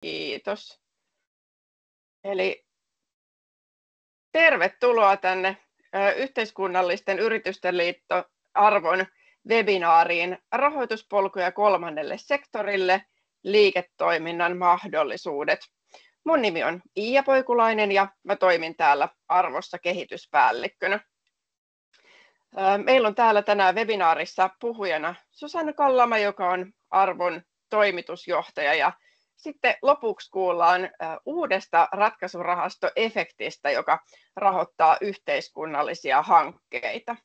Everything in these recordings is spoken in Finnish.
Kiitos. Eli tervetuloa tänne Yhteiskunnallisten yritysten liitto Arvon webinaariin Rahoituspolkuja kolmannelle sektorille, liiketoiminnan mahdollisuudet. Mun nimi on Iia Poikulainen ja mä toimin täällä Arvossa kehityspäällikkönä. Meillä on täällä tänään webinaarissa puhujana Susanna Kallama, joka on Arvon toimitusjohtaja, ja sitten lopuksi kuullaan uudesta ratkaisurahastoefektistä, joka rahoittaa yhteiskunnallisia hankkeita.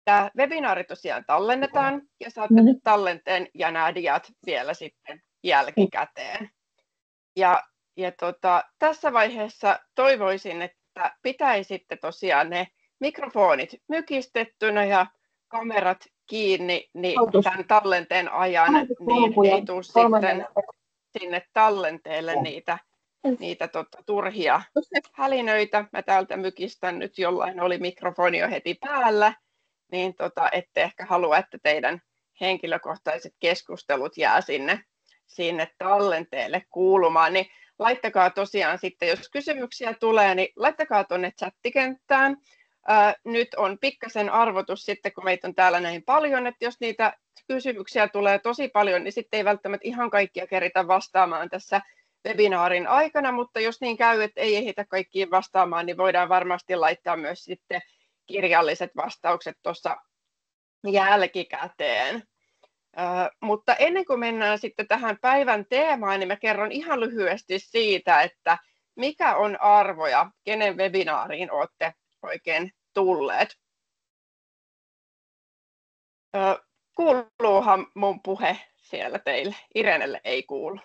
Tämä webinaari tosiaan tallennetaan ja saatte tallenteen ja nämä diat vielä sitten jälkikäteen. Tässä vaiheessa toivoisin, että pitäisitte tosiaan ne mikrofonit mykistettynä ja kamerat kiinni, niin tämän tallenteen ajan niin ei tule sitten sinne tallenteelle niitä turhia hälinöitä. Mä täältä mykistän nyt, jollain oli mikrofoni jo heti päällä, niin ette ehkä halua, että teidän henkilökohtaiset keskustelut jää sinne tallenteelle kuulumaan, niin laittakaa tosiaan sitten, jos kysymyksiä tulee, niin laittakaa tuonne chattikenttään. Nyt on pikkasen arvotus sitten, kun meitä on täällä näin paljon, että jos niitä kysymyksiä tulee tosi paljon, niin sitten ei välttämättä ihan kaikkia keritä vastaamaan tässä webinaarin aikana, mutta jos niin käy, että ei ehditä kaikkiin vastaamaan, niin voidaan varmasti laittaa myös sitten kirjalliset vastaukset tuossa jälkikäteen. Mutta ennen kuin mennään sitten tähän päivän teemaan, niin mä kerron ihan lyhyesti siitä, että mikä on Arvo ja kenen webinaariin olette oikein tulleet. Kuuluuhan mun puhe siellä teille? Irenelle ei kuulu.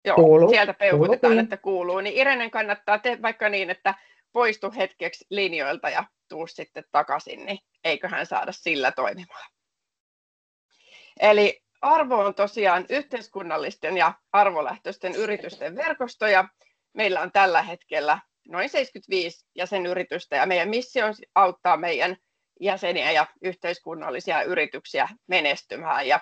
Joo, kuuluu. Sieltä peukutetaan, että kuuluu. Niin Irenen kannattaa tehdä vaikka niin, että poistu hetkeksi linjoilta ja tuu sitten takaisin, niin eiköhän saada sillä toimimaan. Eli Arvo on tosiaan yhteiskunnallisten ja arvolähtöisten yritysten verkosto, ja meillä on tällä hetkellä noin 75 jäsenyritystä, ja meidän missio on auttaa meidän jäseniä ja yhteiskunnallisia yrityksiä menestymään. Ja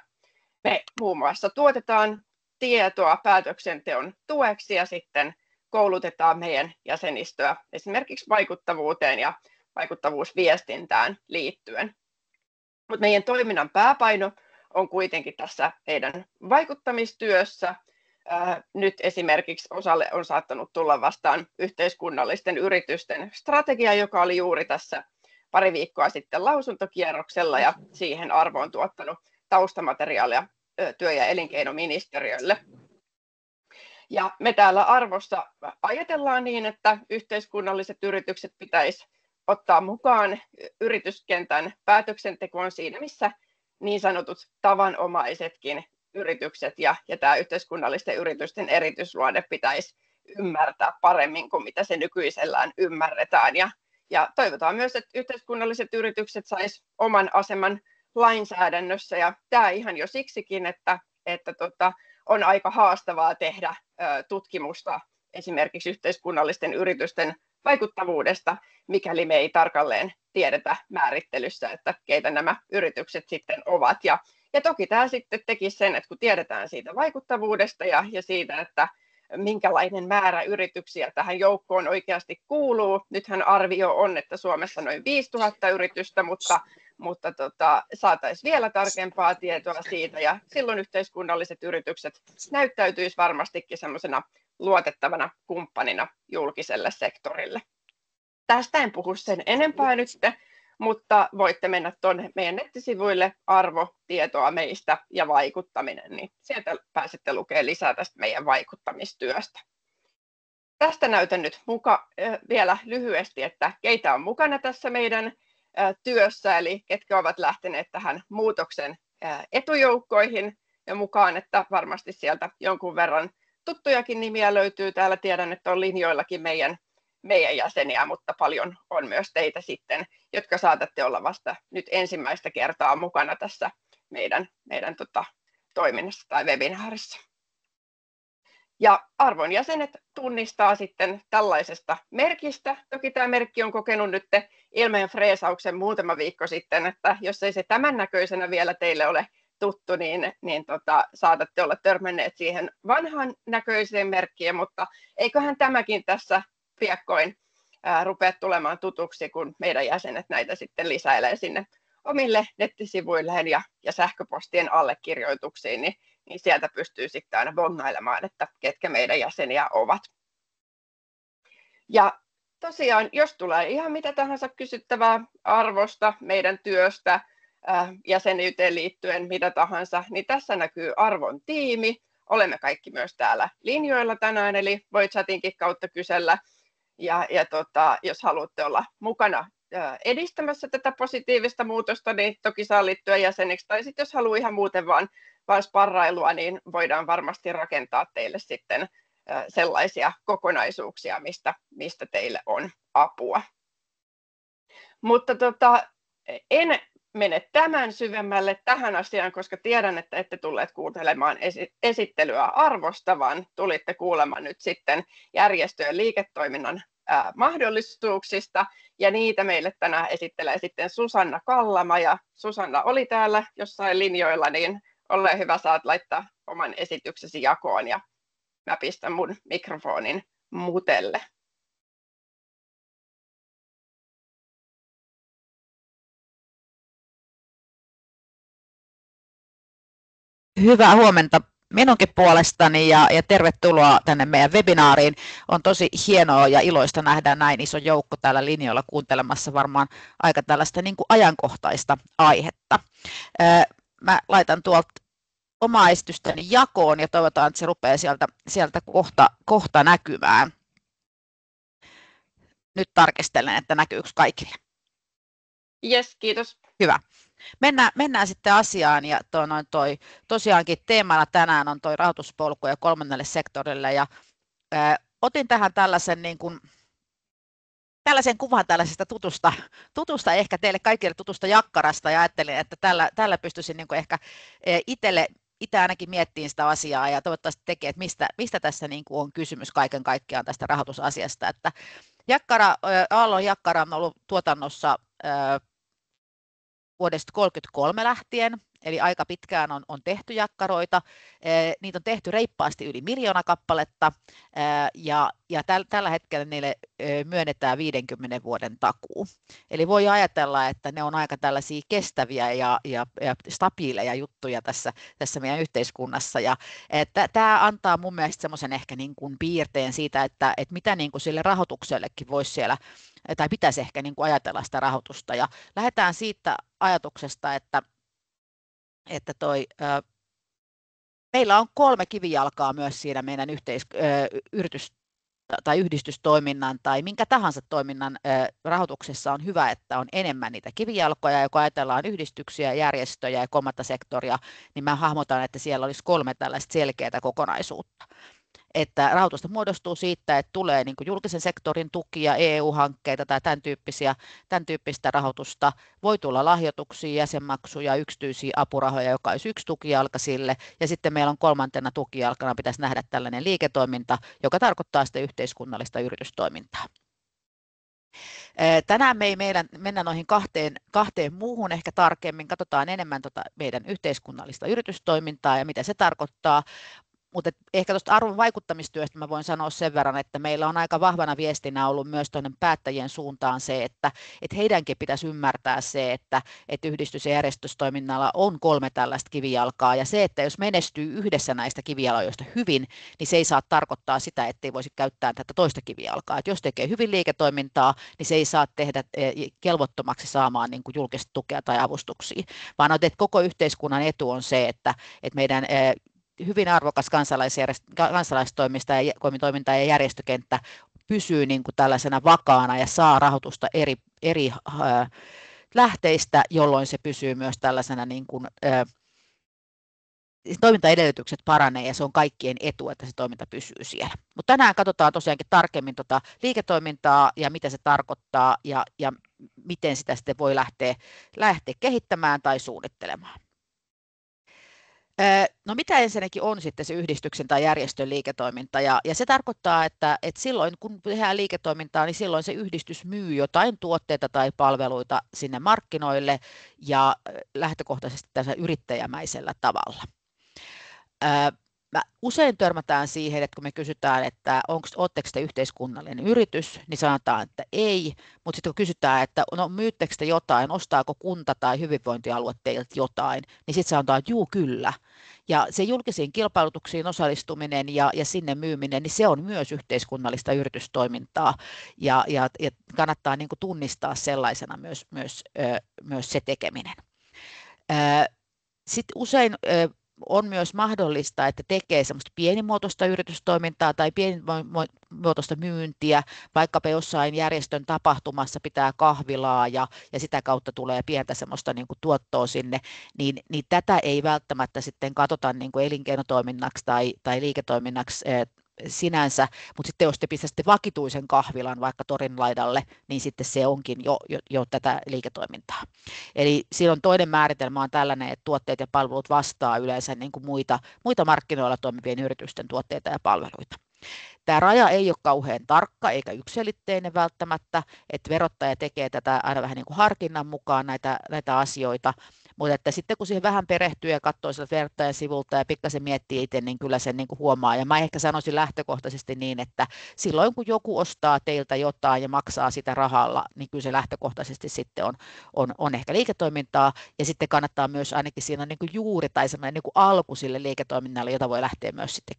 me muun muassa tuotetaan tietoa päätöksenteon tueksi ja sitten koulutetaan meidän jäsenistöä esimerkiksi vaikuttavuuteen ja vaikuttavuusviestintään liittyen. Mutta meidän toiminnan pääpaino on kuitenkin tässä meidän vaikuttamistyössä. Nyt esimerkiksi osalle on saattanut tulla vastaan yhteiskunnallisten yritysten strategia, joka oli juuri tässä pari viikkoa sitten lausuntokierroksella, ja siihen Arvo on tuottanut taustamateriaalia työ- ja elinkeinoministeriölle. Ja me täällä Arvossa ajatellaan niin, että yhteiskunnalliset yritykset pitäisi ottaa mukaan yrityskentän päätöksentekoon siinä, missä niin sanotut tavanomaisetkin yritykset ja tämä yhteiskunnallisten yritysten erityisluonne pitäisi ymmärtää paremmin kuin mitä se nykyisellään ymmärretään. Ja toivotaan myös, että yhteiskunnalliset yritykset sais oman aseman lainsäädännössä, ja tämä ihan jo siksikin, että on aika haastavaa tehdä tutkimusta esimerkiksi yhteiskunnallisten yritysten vaikuttavuudesta, mikäli me ei tarkalleen tiedetä määrittelyssä, että keitä nämä yritykset sitten ovat. Ja toki tämä sitten tekisi sen, että kun tiedetään siitä vaikuttavuudesta ja siitä, että minkälainen määrä yrityksiä tähän joukkoon oikeasti kuuluu. Nythän arvio on, että Suomessa noin 5000 yritystä, mutta saataisiin vielä tarkempaa tietoa siitä, ja silloin yhteiskunnalliset yritykset näyttäytyisi varmastikin semmoisena luotettavana kumppanina julkiselle sektorille. Tästä en puhu sen enempää nyt, mutta voitte mennä tuonne meidän nettisivuille Arvo, tietoa meistä ja vaikuttaminen, niin sieltä pääsette lukemaan lisää tästä meidän vaikuttamistyöstä. Tästä näytän nyt vielä lyhyesti, että keitä on mukana tässä meidän työssä, eli ketkä ovat lähteneet tähän muutoksen etujoukkoihin ja mukaan, että varmasti sieltä jonkun verran tuttujakin nimiä löytyy. Täällä tiedän, että on linjoillakin meidän jäseniä, mutta paljon on myös teitä sitten, jotka saatatte olla vasta nyt ensimmäistä kertaa mukana tässä meidän toiminnassa tai webinaarissa. Ja Arvon jäsenet tunnistaa sitten tällaisesta merkistä. Toki tämä merkki on kokenut nyt ilmeen freesauksen muutama viikko sitten, että jos ei se tämän näköisenä vielä teille ole tuttu, niin saatatte olla törmänneet siihen vanhan näköiseen merkkiin, mutta eiköhän tämäkin tässä piakkoin rupea tulemaan tutuksi, kun meidän jäsenet näitä sitten lisäilee sinne omille nettisivuilleen ja sähköpostien allekirjoituksiin, niin sieltä pystyy sitten aina bongailemaan, että ketkä meidän jäseniä ovat. Ja tosiaan, jos tulee ihan mitä tahansa kysyttävää arvosta, meidän työstä, jäsenyyteen liittyen mitä tahansa, niin tässä näkyy arvon tiimi. Olemme kaikki myös täällä linjoilla tänään, eli voi chatinkin kautta kysellä. Ja jos haluatte olla mukana edistämässä tätä positiivista muutosta, niin toki saa liittyä jäseneksi. Tai sitten jos haluaa ihan muuten vaan sparrailua, niin voidaan varmasti rakentaa teille sitten sellaisia kokonaisuuksia, mistä teille on apua. Mutta en mene tämän syvemmälle tähän asiaan, koska tiedän, että ette tulleet kuuntelemaan esittelyä arvosta, vaan tulitte kuulemaan nyt sitten järjestöjen liiketoiminnan mahdollisuuksista, ja niitä meille tänään esittelee sitten Susanna Kallama, ja Susanna oli täällä jossain linjoilla, niin ole hyvä, saat laittaa oman esityksesi jakoon, ja mä pistän mun mikrofonin mutelle. Hyvää huomenta minunkin puolestani ja tervetuloa tänne meidän webinaariin. On tosi hienoa ja iloista nähdä näin iso joukko täällä linjoilla kuuntelemassa varmaan aika tällaista niin kuin ajankohtaista aihetta. Mä laitan tuolta omaa esitystäni jakoon ja toivotaan, että se rupeaa sieltä kohta näkymään. Nyt tarkistelen, että näkyykö kaikille. Yes, kiitos. Hyvä. Mennään sitten asiaan, ja tosiaankin teemana tänään on rahoituspolku ja kolmannelle sektorille, ja otin tähän tällaisen kuvan tällaisesta tutusta ehkä teille kaikille tutusta jakkarasta, ja ajattelin, että tällä pystyisin ehkä itse ainakin miettimään sitä asiaa ja toivottavasti tekee, että mistä tässä on kysymys kaiken kaikkiaan tästä rahoitusasiasta. Että Aallon jakkara on ollut tuotannossa vuodesta 1933 lähtien, eli aika pitkään on tehty jakkaroita. Niitä on tehty reippaasti yli 1 miljoona kappaletta, ja tällä hetkellä niille myönnetään 50 vuoden takuu. Eli voi ajatella, että ne on aika tällaisia kestäviä ja stabiileja juttuja tässä meidän yhteiskunnassa. Ja tämä antaa mun mielestä semmoisen ehkä piirteen siitä, että mitä sille rahoituksellekin voisi siellä tai pitäisi ehkä ajatella sitä rahoitusta. Ja lähdetään siitä ajatuksesta, että meillä on 3 kivijalkaa myös siinä meidän yhdistystoiminnan tai minkä tahansa toiminnan rahoituksessa. On hyvä, että on enemmän niitä kivijalkoja, ja kun ajatellaan yhdistyksiä, järjestöjä ja kolmatta sektoria, niin mä hahmotan, että siellä olisi 3 tällaista selkeää kokonaisuutta. Että rahoitusta muodostuu siitä, että tulee julkisen sektorin tukia, EU-hankkeita tai tämän tyyppistä rahoitusta. Voi tulla lahjoituksia, jäsenmaksuja, yksityisiä apurahoja, joka olisi yksi tukijalka sille. Ja sitten meillä on 3. tukijalkana pitäisi nähdä tällainen liiketoiminta, joka tarkoittaa sitä yhteiskunnallista yritystoimintaa. Tänään me ei mennä noihin kahteen muuhun ehkä tarkemmin. Katsotaan enemmän meidän yhteiskunnallista yritystoimintaa ja mitä se tarkoittaa. Mutta ehkä tuosta arvon vaikuttamistyöstä mä voin sanoa sen verran, että meillä on aika vahvana viestinä ollut myös tuonne päättäjien suuntaan se, että heidänkin pitäisi ymmärtää se, että yhdistys- ja järjestöstoiminnalla on 3 tällaista kivijalkaa, ja se, että jos menestyy yhdessä näistä kivijaloista hyvin, niin se ei saa tarkoittaa sitä, ettei voisi käyttää tätä toista kivijalkaa. Et jos tekee hyvin liiketoimintaa, niin se ei saa tehdä kelvottomaksi saamaan julkista tukea tai avustuksia, vaan että koko yhteiskunnan etu on se, että meidän hyvin arvokas kansalaistoiminta ja järjestökenttä pysyy tällaisena vakaana ja saa rahoitusta eri lähteistä, jolloin se pysyy myös tällaisena toimintaedellytykset paranee, ja se on kaikkien etu, että se toiminta pysyy siellä. Mutta tänään katsotaan tosiaankin tarkemmin liiketoimintaa ja mitä se tarkoittaa ja miten sitä sitten voi lähteä kehittämään tai suunnittelemaan. No mitä ensinnäkin on sitten se yhdistyksen tai järjestön liiketoiminta, ja se tarkoittaa, että silloin kun tehdään liiketoimintaa, niin silloin se yhdistys myy jotain tuotteita tai palveluita sinne markkinoille ja lähtökohtaisesti tässä yrittäjämäisellä tavalla. Mä usein törmätään siihen, että kun me kysytään, että oletteko te yhteiskunnallinen yritys, niin sanotaan, että ei, mutta sitten kun kysytään, että no, myyttekö te jotain, ostaako kunta tai hyvinvointialue teiltä jotain, niin sitten sanotaan, että juu, kyllä. Ja se julkisiin kilpailutuksiin osallistuminen ja sinne myyminen, niin se on myös yhteiskunnallista yritystoimintaa ja kannattaa niin kuin tunnistaa sellaisena myös se tekeminen. Sitten usein on myös mahdollista, että tekee semmoista pienimuotoista yritystoimintaa tai pienimuotoista myyntiä, vaikkapa jossain järjestön tapahtumassa pitää kahvilaa ja sitä kautta tulee pientä semmoista niin kuin tuottoa sinne, niin tätä ei välttämättä sitten katsota niin kuin elinkeinotoiminnaksi tai liiketoiminnaksi sinänsä, mutta sitten jos te pistätte vakituisen kahvilan vaikka torin laidalle, niin sitten se onkin jo tätä liiketoimintaa. Eli silloin toinen määritelmä on tällainen, että tuotteet ja palvelut vastaa yleensä niin kuin muita markkinoilla toimivien yritysten tuotteita ja palveluita. Tämä raja ei ole kauhean tarkka eikä yksiselitteinen välttämättä, että verottaja tekee tätä aina vähän niin kuin harkinnan mukaan näitä asioita, mutta että sitten kun siihen vähän perehtyy ja katsoo sieltä verottajan sivulta ja pikkasen miettii itse, niin kyllä sen niin kuin huomaa. Ja mä ehkä sanoisin lähtökohtaisesti niin, että silloin kun joku ostaa teiltä jotain ja maksaa sitä rahalla, niin kyllä se lähtökohtaisesti sitten on ehkä liiketoimintaa. Ja sitten kannattaa myös ainakin siinä niin kuin juuri tai semmoinen niin kuin alku sille liiketoiminnalle, jota voi lähteä myös sitten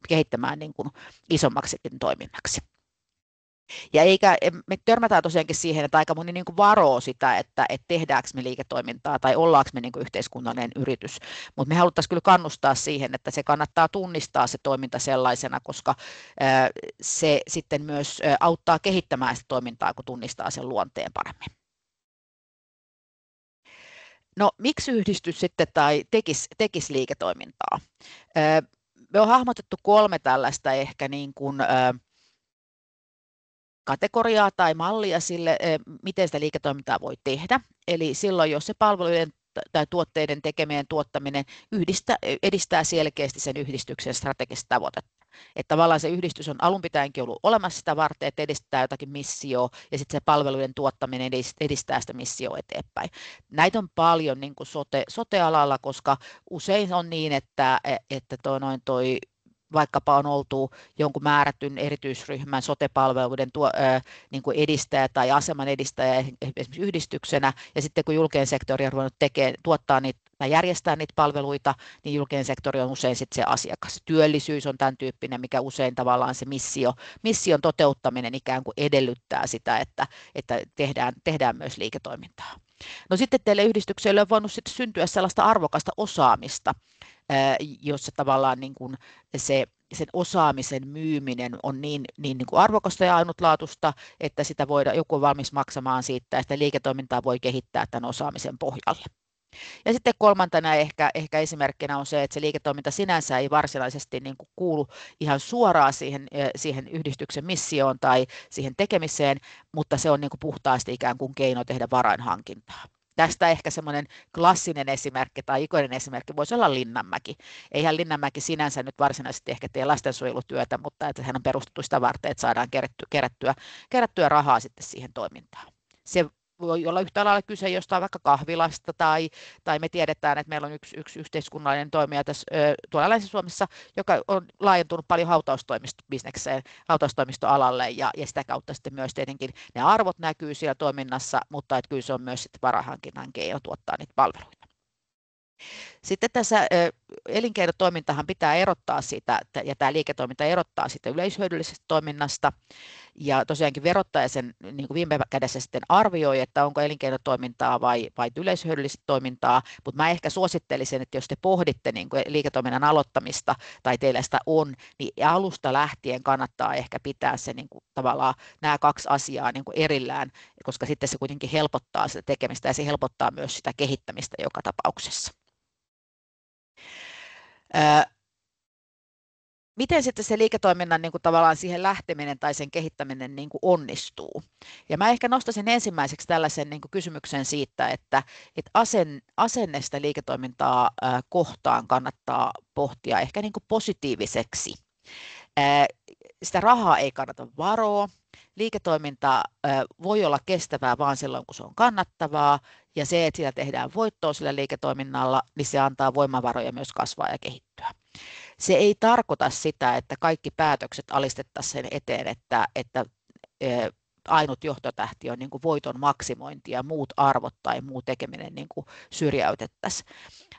kehittämään niin kuin isommaksikin toiminnaksi. Ja me törmätään tosiaankin siihen, että aika moni niin kuin varoo sitä, että tehdäänkö me liiketoimintaa tai ollaanko me niin kuin yhteiskunnallinen yritys. Mutta me haluttaisiin kyllä kannustaa siihen, että se kannattaa tunnistaa se toiminta sellaisena, koska se sitten myös auttaa kehittämään sitä toimintaa, kun tunnistaa sen luonteen paremmin. No miksi yhdistys sitten tai tekisi liiketoimintaa? Me on hahmotettu 3 tällaista ehkä niin kuin kategoriaa tai mallia sille, miten sitä liiketoimintaa voi tehdä. Eli silloin, jos se palveluiden tai tuotteiden tekeminen tuottaminen edistää selkeästi sen yhdistyksen strategista tavoitetta. Että tavallaan se yhdistys on alun pitäenkin ollut olemassa sitä varten, että edistää jotakin missioa, ja sitten se palveluiden tuottaminen edistää sitä missioa eteenpäin. Näitä on paljon niin kuin sote-alalla, koska usein on niin, että vaikkapa on oltu jonkun määrätyn erityisryhmän sote-palveluiden niin kuin edistäjä tai aseman edistäjä esimerkiksi yhdistyksenä, ja sitten kun julkinen sektori on ruvennut tuottaa niitä tai järjestää niitä palveluita, niin julkinen sektori on usein sitten se asiakas. Työllisyys on tämän tyyppinen, mikä usein tavallaan se mission toteuttaminen ikään kuin edellyttää sitä, että tehdään myös liiketoimintaa. No sitten teille yhdistykselle on voinut sitten syntyä sellaista arvokasta osaamista, jossa tavallaan niin kuin sen osaamisen myyminen on niin kuin arvokasta ja ainutlaatuista, että sitä joku on valmis maksamaan siitä, että liiketoimintaa voi kehittää tämän osaamisen pohjalle. Ja sitten kolmantena ehkä esimerkkinä on se, että se liiketoiminta sinänsä ei varsinaisesti niin kuin kuulu ihan suoraan siihen yhdistyksen missioon tai siihen tekemiseen, mutta se on niin kuin puhtaasti ikään kuin keino tehdä varainhankintaa. Tästä ehkä semmoinen klassinen esimerkki tai ikoinen esimerkki voisi olla Linnanmäki. Eihän Linnanmäki sinänsä nyt varsinaisesti ehkä tee lastensuojelutyötä, mutta että hän on perustettu sitä varten, että saadaan kerättyä rahaa sitten siihen toimintaan. Se voi olla yhtä lailla kyse jostain vaikka kahvilasta tai me tiedetään, että meillä on yksi yhteiskunnallinen toimija tässä tuolla Länsi-Suomessa, joka on laajentunut paljon hautaustoimistobisnekseen, hautaustoimistoalalle ja sitä kautta sitten myös tietenkin ne arvot näkyy siellä toiminnassa, mutta että kyllä se on myös sitten varainhankinnan keino tuottaa niitä palveluita. Sitten tässä elinkeinotoimintahan pitää erottaa sitä, ja tämä liiketoiminta erottaa sitä yleishyödyllisestä toiminnasta, ja tosiaankin verottaja sen niin kuin viime kädessä sitten arvioi, että onko elinkeinotoimintaa vai yleishyödyllistä toimintaa, mutta mä ehkä suosittelisin, että jos te pohditte niin kuin liiketoiminnan aloittamista tai teillä sitä on, niin alusta lähtien kannattaa ehkä pitää se niin kuin tavallaan nämä 2 asiaa niin kuin erillään, koska sitten se kuitenkin helpottaa sitä tekemistä ja se helpottaa myös sitä kehittämistä joka tapauksessa. miten sitten se liiketoiminnan niin kuin tavallaan siihen lähteminen tai sen kehittäminen niin kuin onnistuu. Ja mä ehkä nostaisin ensimmäiseksi tällaisen niin kuin kysymyksen siitä, että asenne sitä liiketoimintaa kohtaan kannattaa pohtia ehkä niin kuin positiiviseksi. Sitä rahaa ei kannata varoa. Liiketoiminta voi olla kestävää vain silloin, kun se on kannattavaa, ja se, että sillä tehdään voittoa sillä liiketoiminnalla, niin se antaa voimavaroja myös kasvaa ja kehittyä. Se ei tarkoita sitä, että kaikki päätökset alistettaisiin sen eteen, että ainut johtotähti on niin kuin voiton maksimointi ja muut arvot tai muu tekeminen niin kuin syrjäytettäisiin.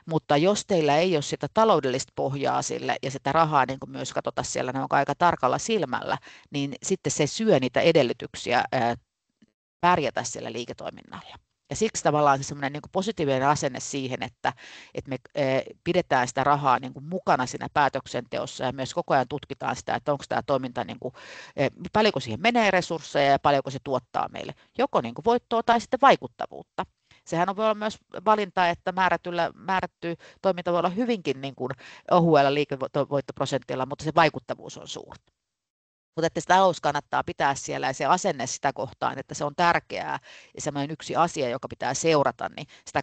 Mutta jos teillä ei ole sitä taloudellista pohjaa sille ja sitä rahaa niin kuin myös katsota siellä aika tarkalla silmällä, niin sitten se syö niitä edellytyksiä pärjätä siellä liiketoiminnalla. Ja siksi tavallaan se semmoinen niin kuin positiivinen asenne siihen, että me pidetään sitä rahaa niin kuin mukana siinä päätöksenteossa ja myös koko ajan tutkitaan sitä, että onko tämä toiminta, niin kuin, paljonko siihen menee resursseja ja paljonko se tuottaa meille, joko niin kuin voittoa tai sitten vaikuttavuutta. Sehän voi olla myös valinta, että määrätty toiminta voi olla hyvinkin niin kuin ohuella liikevoittoprosentilla, mutta se vaikuttavuus on suurta. Mutta että sitä talous kannattaa pitää siellä ja se asenne sitä kohtaan, että se on tärkeää ja semmoinen yksi asia, joka pitää seurata, niin sitä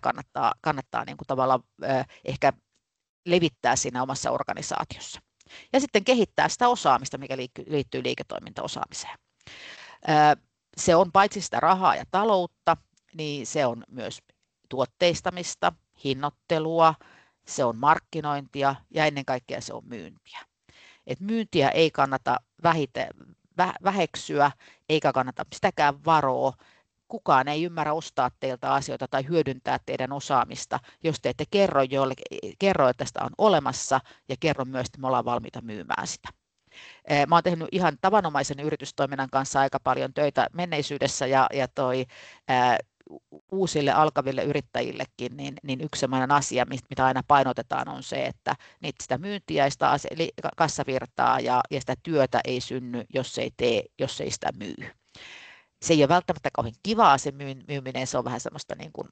kannattaa niin kuin tavallaan ehkä levittää siinä omassa organisaatiossa. Ja sitten kehittää sitä osaamista, mikä liittyy liiketoimintaosaamiseen. Se on paitsi sitä rahaa ja taloutta, niin se on myös tuotteistamista, hinnoittelua, se on markkinointia ja ennen kaikkea se on myyntiä. Et myyntiä ei kannata väheksyä, eikä kannata sitäkään varoa. Kukaan ei ymmärrä ostaa teiltä asioita tai hyödyntää teidän osaamista, jos te ette kerro, että sitä on olemassa ja kerro myös, että me ollaan valmiita myymään sitä. Mä oon tehnyt ihan tavanomaisen yritystoiminnan kanssa aika paljon töitä menneisyydessä ja uusille alkaville yrittäjillekin, niin yksi sellainen asia, mitä aina painotetaan, on se, että sitä myyntiä ja sitä kassavirtaa ja sitä työtä ei synny, jos ei sitä myy. Se ei ole välttämättä kauhean kivaa se myyminen, se on vähän semmoista niin kuin,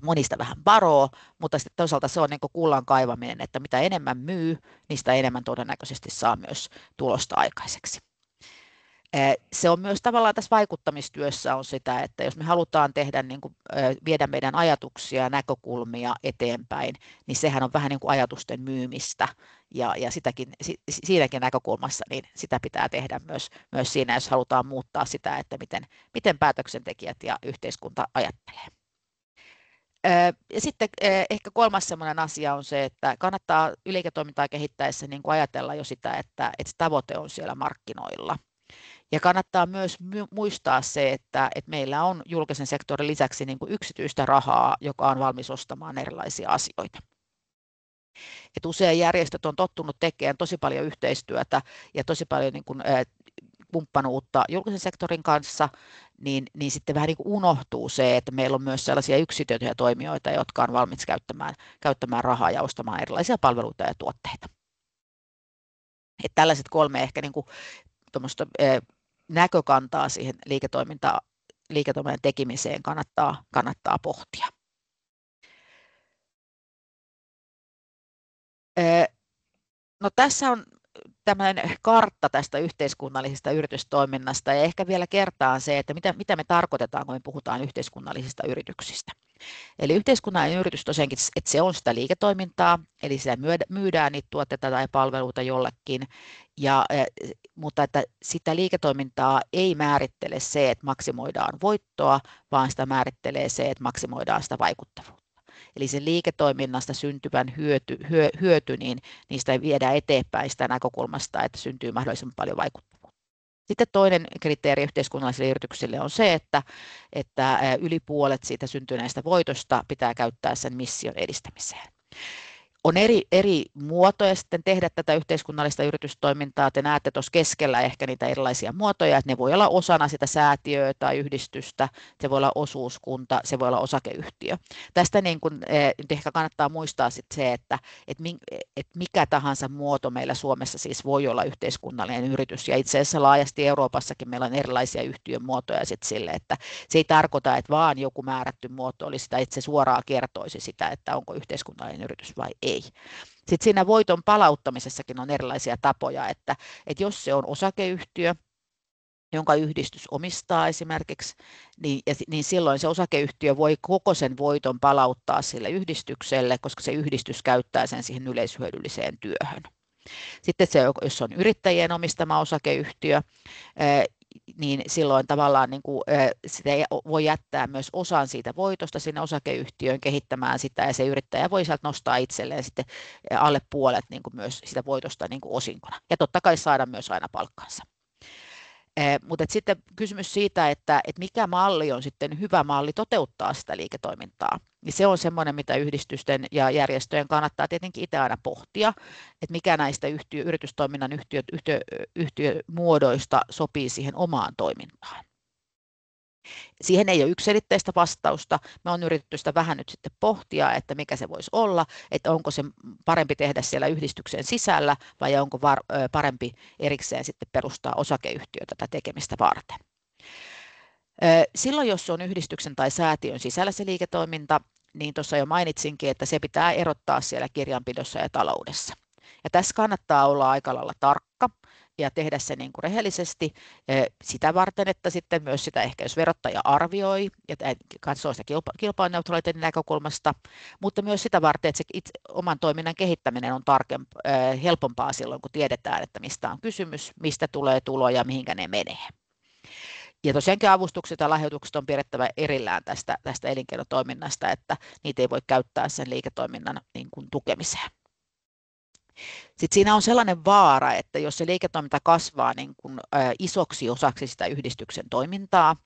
monista vähän varoo, mutta sitten toisaalta se on niin kuin kullan kaivaminen, että mitä enemmän myy, niin sitä enemmän todennäköisesti saa myös tulosta aikaiseksi. Se on myös tavallaan tässä vaikuttamistyössä on sitä, että jos me halutaan tehdä, niin kuin, viedä meidän ajatuksia ja näkökulmia eteenpäin, niin sehän on vähän niin kuin ajatusten myymistä ja siinäkin näkökulmassa niin sitä pitää tehdä myös siinä, jos halutaan muuttaa sitä, että miten päätöksentekijät ja yhteiskunta ajattelee. Ja sitten ehkä kolmas sellainen asia on se, että kannattaa liiketoimintaa kehittäessä niin kuin ajatella jo sitä, että tavoite on siellä markkinoilla. Ja kannattaa myös muistaa se, että meillä on julkisen sektorin lisäksi niin kuin yksityistä rahaa, joka on valmis ostamaan erilaisia asioita. Et usein järjestöt on tottunut tekemään tosi paljon yhteistyötä ja tosi paljon niin kuin, kumppanuutta julkisen sektorin kanssa, niin sitten vähän niin kuin unohtuu se, että meillä on myös sellaisia yksityisiä toimijoita, jotka on valmis käyttämään rahaa ja ostamaan erilaisia palveluita ja tuotteita. Et tällaiset kolme ehkä niin kuin näkökantaa siihen liiketoiminnan tekemiseen kannattaa pohtia. No, tässä on tämmöinen kartta tästä yhteiskunnallisesta yritystoiminnasta ja ehkä vielä kertaan se, että mitä me tarkoitetaan, kun me puhutaan yhteiskunnallisista yrityksistä. Eli yhteiskunnallinen yritys tosiaankin, että se on sitä liiketoimintaa, eli sitä myydään niitä tuotteita tai palveluita jollekin, mutta että sitä liiketoimintaa ei määrittele se, että maksimoidaan voittoa, vaan sitä määrittelee se, että maksimoidaan sitä vaikuttavuutta. Eli sen liiketoiminnasta syntyvän hyöty niin niistä viedään eteenpäin sitä näkökulmasta, että syntyy mahdollisimman paljon vaikuttavuutta. Sitten toinen kriteeri yhteiskunnallisille yrityksille on se, että yli puolet siitä syntyneestä voitosta pitää käyttää sen mission edistämiseen. On eri muotoja sitten tehdä tätä yhteiskunnallista yritystoimintaa. Te näette tuossa keskellä ehkä niitä erilaisia muotoja, että ne voi olla osana sitä säätiöä tai yhdistystä, se voi olla osuuskunta, se voi olla osakeyhtiö. Tästä niin kun, nyt ehkä kannattaa muistaa sit se, että mikä tahansa muoto meillä Suomessa siis voi olla yhteiskunnallinen yritys. Ja itse asiassa laajasti Euroopassakin meillä on erilaisia yhtiömuotoja sit sille, että se ei tarkoita, että vaan joku määrätty muoto olisi sitä, että se suoraan kertoisi sitä, että onko yhteiskunnallinen yritys vai ei. Sitten siinä voiton palauttamisessakin on erilaisia tapoja, että jos se on osakeyhtiö, jonka yhdistys omistaa esimerkiksi, niin silloin se osakeyhtiö voi koko sen voiton palauttaa sille yhdistykselle, koska se yhdistys käyttää sen siihen yleishyödylliseen työhön. Sitten se, jos on yrittäjien omistama osakeyhtiö, niin silloin tavallaan niin kuin, sitä voi jättää myös osan siitä voitosta sinne osakeyhtiöön kehittämään sitä, ja se yrittäjä voi sieltä nostaa itselleen sitten alle puolet niin kuin myös sitä voitosta niin kuin osinkona, ja totta kai saada myös aina palkkansa. Mutta sitten kysymys siitä, että mikä malli on sitten hyvä malli toteuttaa sitä liiketoimintaa, niin se on semmoinen, mitä yhdistysten ja järjestöjen kannattaa tietenkin itse aina pohtia, että mikä näistä yritystoiminnan yhtiömuodoista sopii siihen omaan toimintaan. Siihen ei ole yksiselitteistä vastausta. Me on yritetty sitä vähän nyt sitten pohtia, että mikä se voisi olla, että onko se parempi tehdä siellä yhdistyksen sisällä vai onko parempi erikseen sitten perustaa osakeyhtiö tätä tekemistä varten. Silloin, jos on yhdistyksen tai säätiön sisällä se liiketoiminta, niin tuossa jo mainitsinkin, että se pitää erottaa siellä kirjanpidossa ja taloudessa. Ja tässä kannattaa olla aika lailla tarkka ja tehdä se niin kuin rehellisesti sitä varten, että sitten myös sitä ehkä jos verottaja arvioi ja katsoo sitä kilpailuneutraliteetin näkökulmasta, mutta myös sitä varten, että se itse, oman toiminnan kehittäminen on helpompaa silloin, kun tiedetään, että mistä on kysymys, mistä tulee tuloja, mihinkä ne menee. Ja tosiaankin avustukset ja lahjoitukset on pidettävä erillään tästä elinkeinotoiminnasta, että niitä ei voi käyttää sen liiketoiminnan niin kuin tukemiseen. Sitten siinä on sellainen vaara, että jos se liiketoiminta kasvaa niin kuin isoksi osaksi sitä yhdistyksen toimintaa,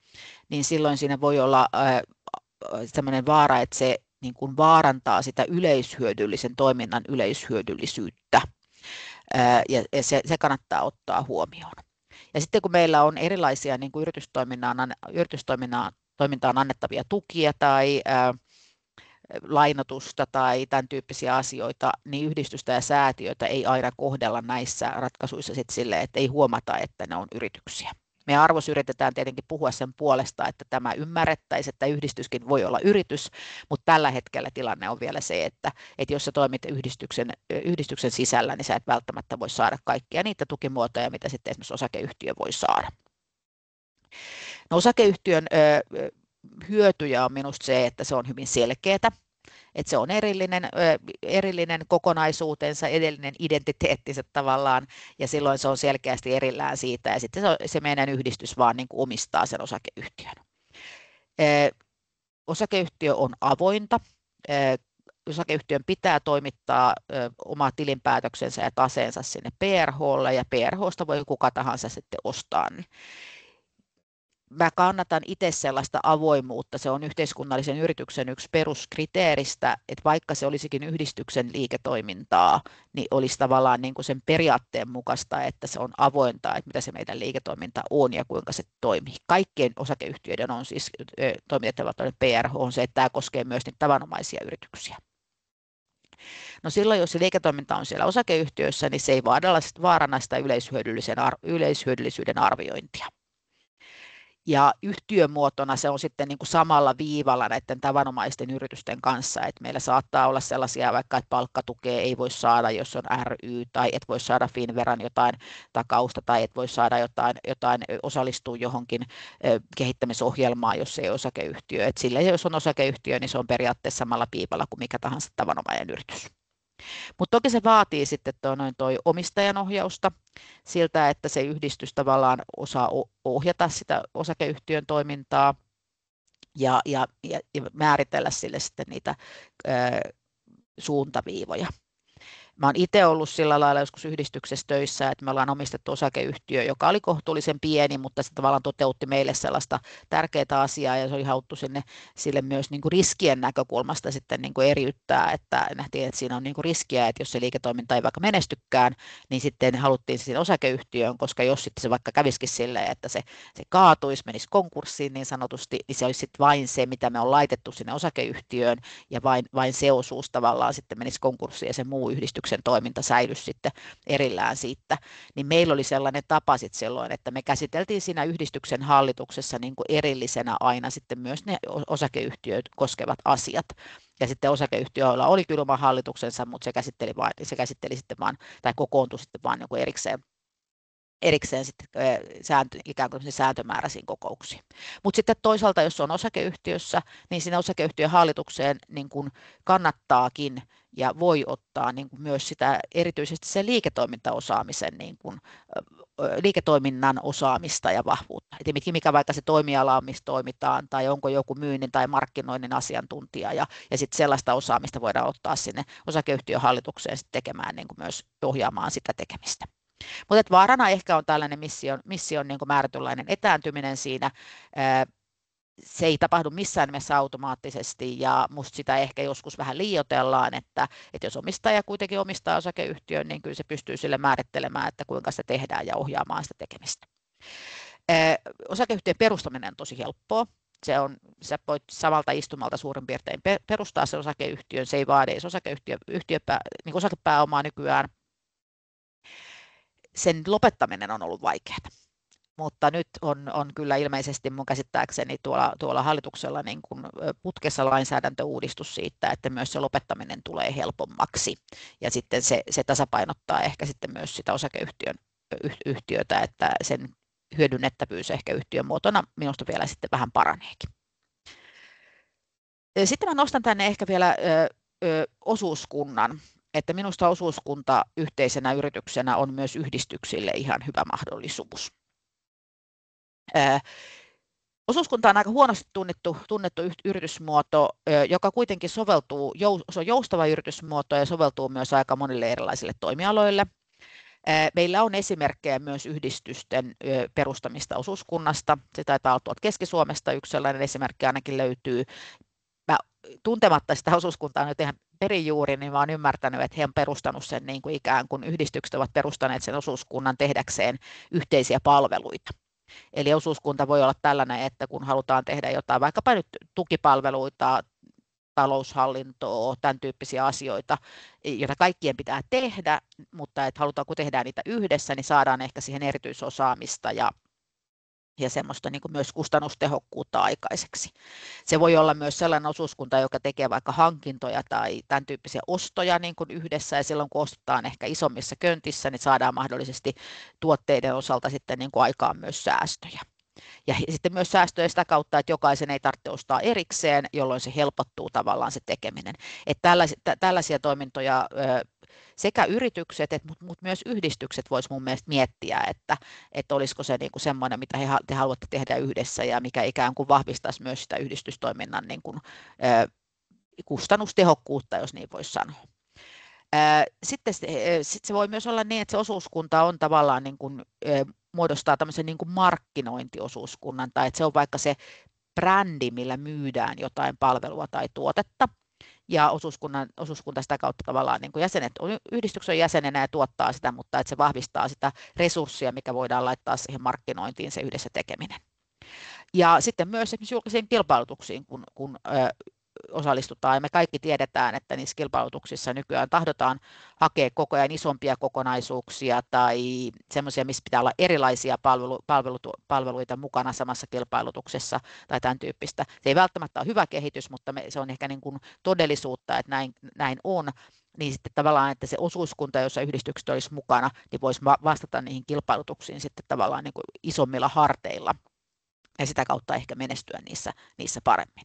niin silloin siinä voi olla sellainen vaara, että se niin kuin vaarantaa sitä yleishyödyllisen toiminnan yleishyödyllisyyttä, ja se kannattaa ottaa huomioon. Ja sitten kun meillä on erilaisia niin kuin yritystoimintaan annettavia tukia tai lainotusta tai tämän tyyppisiä asioita, niin yhdistystä ja säätiöitä ei aina kohdella näissä ratkaisuissa silleen, että ei huomata, että ne on yrityksiä. Me arvossa yritetään tietenkin puhua sen puolesta, että tämä ymmärrettäisiin, että yhdistyskin voi olla yritys, mutta tällä hetkellä tilanne on vielä se, että jos sä toimit yhdistyksen sisällä, niin sä et välttämättä voi saada kaikkia niitä tukimuotoja, mitä sitten esimerkiksi osakeyhtiö voi saada. No, osakeyhtiön hyötyjä on minusta se, että se on hyvin selkeätä, että se on erillinen kokonaisuutensa, edellinen identiteettinsä tavallaan, ja silloin se on selkeästi erillään siitä, ja sitten se meidän yhdistys vaan niin kuin omistaa sen osakeyhtiön. Osakeyhtiö on avointa. Osakeyhtiön pitää toimittaa oma tilinpäätöksensä ja taseensa sinne PRH:lle, ja PRH:sta voi kuka tahansa sitten ostaa. Mä kannatan itse sellaista avoimuutta. Se on yhteiskunnallisen yrityksen yksi peruskriteeristä, että vaikka se olisikin yhdistyksen liiketoimintaa, niin olisi tavallaan niin kuin sen periaatteen mukaista, että se on avointa, että mitä se meidän liiketoiminta on ja kuinka se toimii. Kaikkien osakeyhtiöiden on siis toimitettava PRH on se, että tämä koskee myös niitä tavanomaisia yrityksiä. No silloin, jos se liiketoiminta on siellä osakeyhtiössä, niin se ei vaaranna sitä yleishyödyllisyyden arviointia. Ja yhtiömuotona se on sitten niin kuin samalla viivalla näiden tavanomaisten yritysten kanssa, että meillä saattaa olla sellaisia vaikka, että palkkatukea ei voi saada, jos on ry, tai et voi saada Finnveran jotain takausta, tai et voi saada jotain osallistua johonkin kehittämisohjelmaan, jos ei ole osakeyhtiö. Et sillä jos on osakeyhtiö, niin se on periaatteessa samalla viivalla kuin mikä tahansa tavanomainen yritys. Mutta toki se vaatii sitten toi omistajanohjausta siltä, että se yhdistys tavallaan osaa ohjata sitä osakeyhtiön toimintaa ja määritellä sille sitten niitä suuntaviivoja. Mä oon itse ollut sillä lailla joskus yhdistyksessä töissä, että me ollaan omistettu osakeyhtiö, joka oli kohtuullisen pieni, mutta se tavallaan toteutti meille sellaista tärkeää asiaa, ja se oli haluttu sille myös niin kuin riskien näkökulmasta sitten niin kuin eriyttää, että nähtiin, että siinä on niin kuin riskiä, että jos se liiketoiminta ei vaikka menestykään, niin sitten haluttiin se osakeyhtiöön, koska jos sitten se vaikka kävisikin silleen, että se kaatuisi, menisi konkurssiin niin sanotusti, niin se olisi sitten vain se, mitä me on laitettu sinne osakeyhtiöön, ja vain se osuus tavallaan sitten menisi konkurssiin, ja se muu yhdistyksen toiminta säilyisi sitten erillään siitä, niin meillä oli sellainen tapa sitten silloin, että me käsiteltiin siinä yhdistyksen hallituksessa niin kuin erillisenä aina sitten myös ne osakeyhtiöt koskevat asiat. Ja sitten osakeyhtiöillä oli kyllä oma hallituksensa, mutta se käsitteli sitten vaan, tai kokoontui sitten vaan niin kuin erikseen sitten ikään kuin sääntömääräisiin kokouksiin. Mutta sitten toisaalta, jos on osakeyhtiössä, niin siinä osakeyhtiön hallitukseen niin kuin kannattaakin ja voi ottaa niin kuin myös sitä erityisesti sen liiketoimintaosaamisen, niin kuin, liiketoiminnan osaamista ja vahvuutta. Et mikä vaikka se toimiala on, missä toimitaan, tai onko joku myynnin tai markkinoinnin asiantuntija, ja sitten sellaista osaamista voidaan ottaa sinne osakeyhtiön hallitukseen tekemään niin kuin myös ohjaamaan sitä tekemistä. Mutta vaarana ehkä on tällainen mission niin kuin määrätynlainen etääntyminen siinä. Se ei tapahdu missään nimessä automaattisesti, ja musta sitä ehkä joskus vähän liioitellaan, että jos omistaja kuitenkin omistaa osakeyhtiön, niin kyllä se pystyy sille määrittelemään, että kuinka sitä tehdään ja ohjaamaan sitä tekemistä. Osakeyhtiön perustaminen on tosi helppoa. Sä voit samalta istumalta suurin piirtein perustaa sen osakeyhtiön, se ei vaadi edes niin osakepääomaa nykyään. Sen lopettaminen on ollut vaikeaa, mutta nyt on kyllä ilmeisesti mun käsittääkseni tuolla hallituksella niin kuin putkessa lainsäädäntöuudistus siitä, että myös se lopettaminen tulee helpommaksi, ja sitten se tasapainottaa ehkä sitten myös sitä osakeyhtiötä, että sen hyödynnettävyys ehkä yhtiön muotona minusta vielä sitten vähän paraneekin. Sitten mä nostan tänne ehkä vielä osuuskunnan. Että minusta osuuskunta yhteisenä yrityksenä on myös yhdistyksille ihan hyvä mahdollisuus. Osuuskunta on aika huonosti tunnettu yritysmuoto, joka kuitenkin se on joustava yritysmuoto ja soveltuu myös aika monille erilaisille toimialoille. Meillä on esimerkkejä myös yhdistysten perustamista osuuskunnasta. Se taitaa olla tuolta Keski-Suomesta, yksi sellainen esimerkki ainakin löytyy. Tuntematta sitä osuuskuntaa nyt ihan perijuuri, niin mä olen ymmärtänyt, että he on perustanut sen niin kuin ikään kuin yhdistykset ovat perustaneet sen osuuskunnan tehdäkseen yhteisiä palveluita. Eli osuuskunta voi olla tällainen, että kun halutaan tehdä jotain, vaikkapa nyt tukipalveluita, taloushallintoa, tämän tyyppisiä asioita, joita kaikkien pitää tehdä, mutta että halutaan, kun tehdään niitä yhdessä, niin saadaan ehkä siihen erityisosaamista ja semmoista niin kuin myös kustannustehokkuutta aikaiseksi. Se voi olla myös sellainen osuuskunta, joka tekee vaikka hankintoja tai tämän tyyppisiä ostoja niin kuin yhdessä, ja silloin kun ostetaan ehkä isommissa köntissä, niin saadaan mahdollisesti tuotteiden osalta sitten niin kuin aikaan myös säästöjä. Ja sitten myös säästöjä sitä kautta, että jokaisen ei tarvitse ostaa erikseen, jolloin se helpottuu tavallaan se tekeminen. Että tällaisia toimintoja sekä yritykset, mutta myös yhdistykset vois mun mielestä miettiä, että olisiko se niinku semmoinen, mitä te haluatte tehdä yhdessä ja mikä ikään kuin vahvistaisi myös sitä yhdistystoiminnan niin kuin, kustannustehokkuutta, jos niin voisi sanoa. Sitten se voi myös olla niin, että se osuuskunta on tavallaan niin kuin, muodostaa tämmöisen niin kuin markkinointiosuuskunnan, tai että se on vaikka se brändi, millä myydään jotain palvelua tai tuotetta, ja osuuskunta sitä kautta tavallaan niin kuin jäsenet, yhdistyksen jäsenenä ja tuottaa sitä, mutta että se vahvistaa sitä resurssia, mikä voidaan laittaa siihen markkinointiin, se yhdessä tekeminen. Ja sitten myös esimerkiksi julkisiin kilpailutuksiin, kun osallistutaan, ja me kaikki tiedetään, että niissä kilpailutuksissa nykyään tahdotaan hakea koko ajan isompia kokonaisuuksia tai semmoisia, missä pitää olla erilaisia palveluita mukana samassa kilpailutuksessa tai tämän tyyppistä. Se ei välttämättä ole hyvä kehitys, mutta se on ehkä niin kuin todellisuutta, että näin on. Niin sitten tavallaan, että se osuuskunta, jossa yhdistykset olisi mukana, niin voisi vastata niihin kilpailutuksiin sitten tavallaan niin kuin isommilla harteilla ja sitä kautta ehkä menestyä niissä paremmin.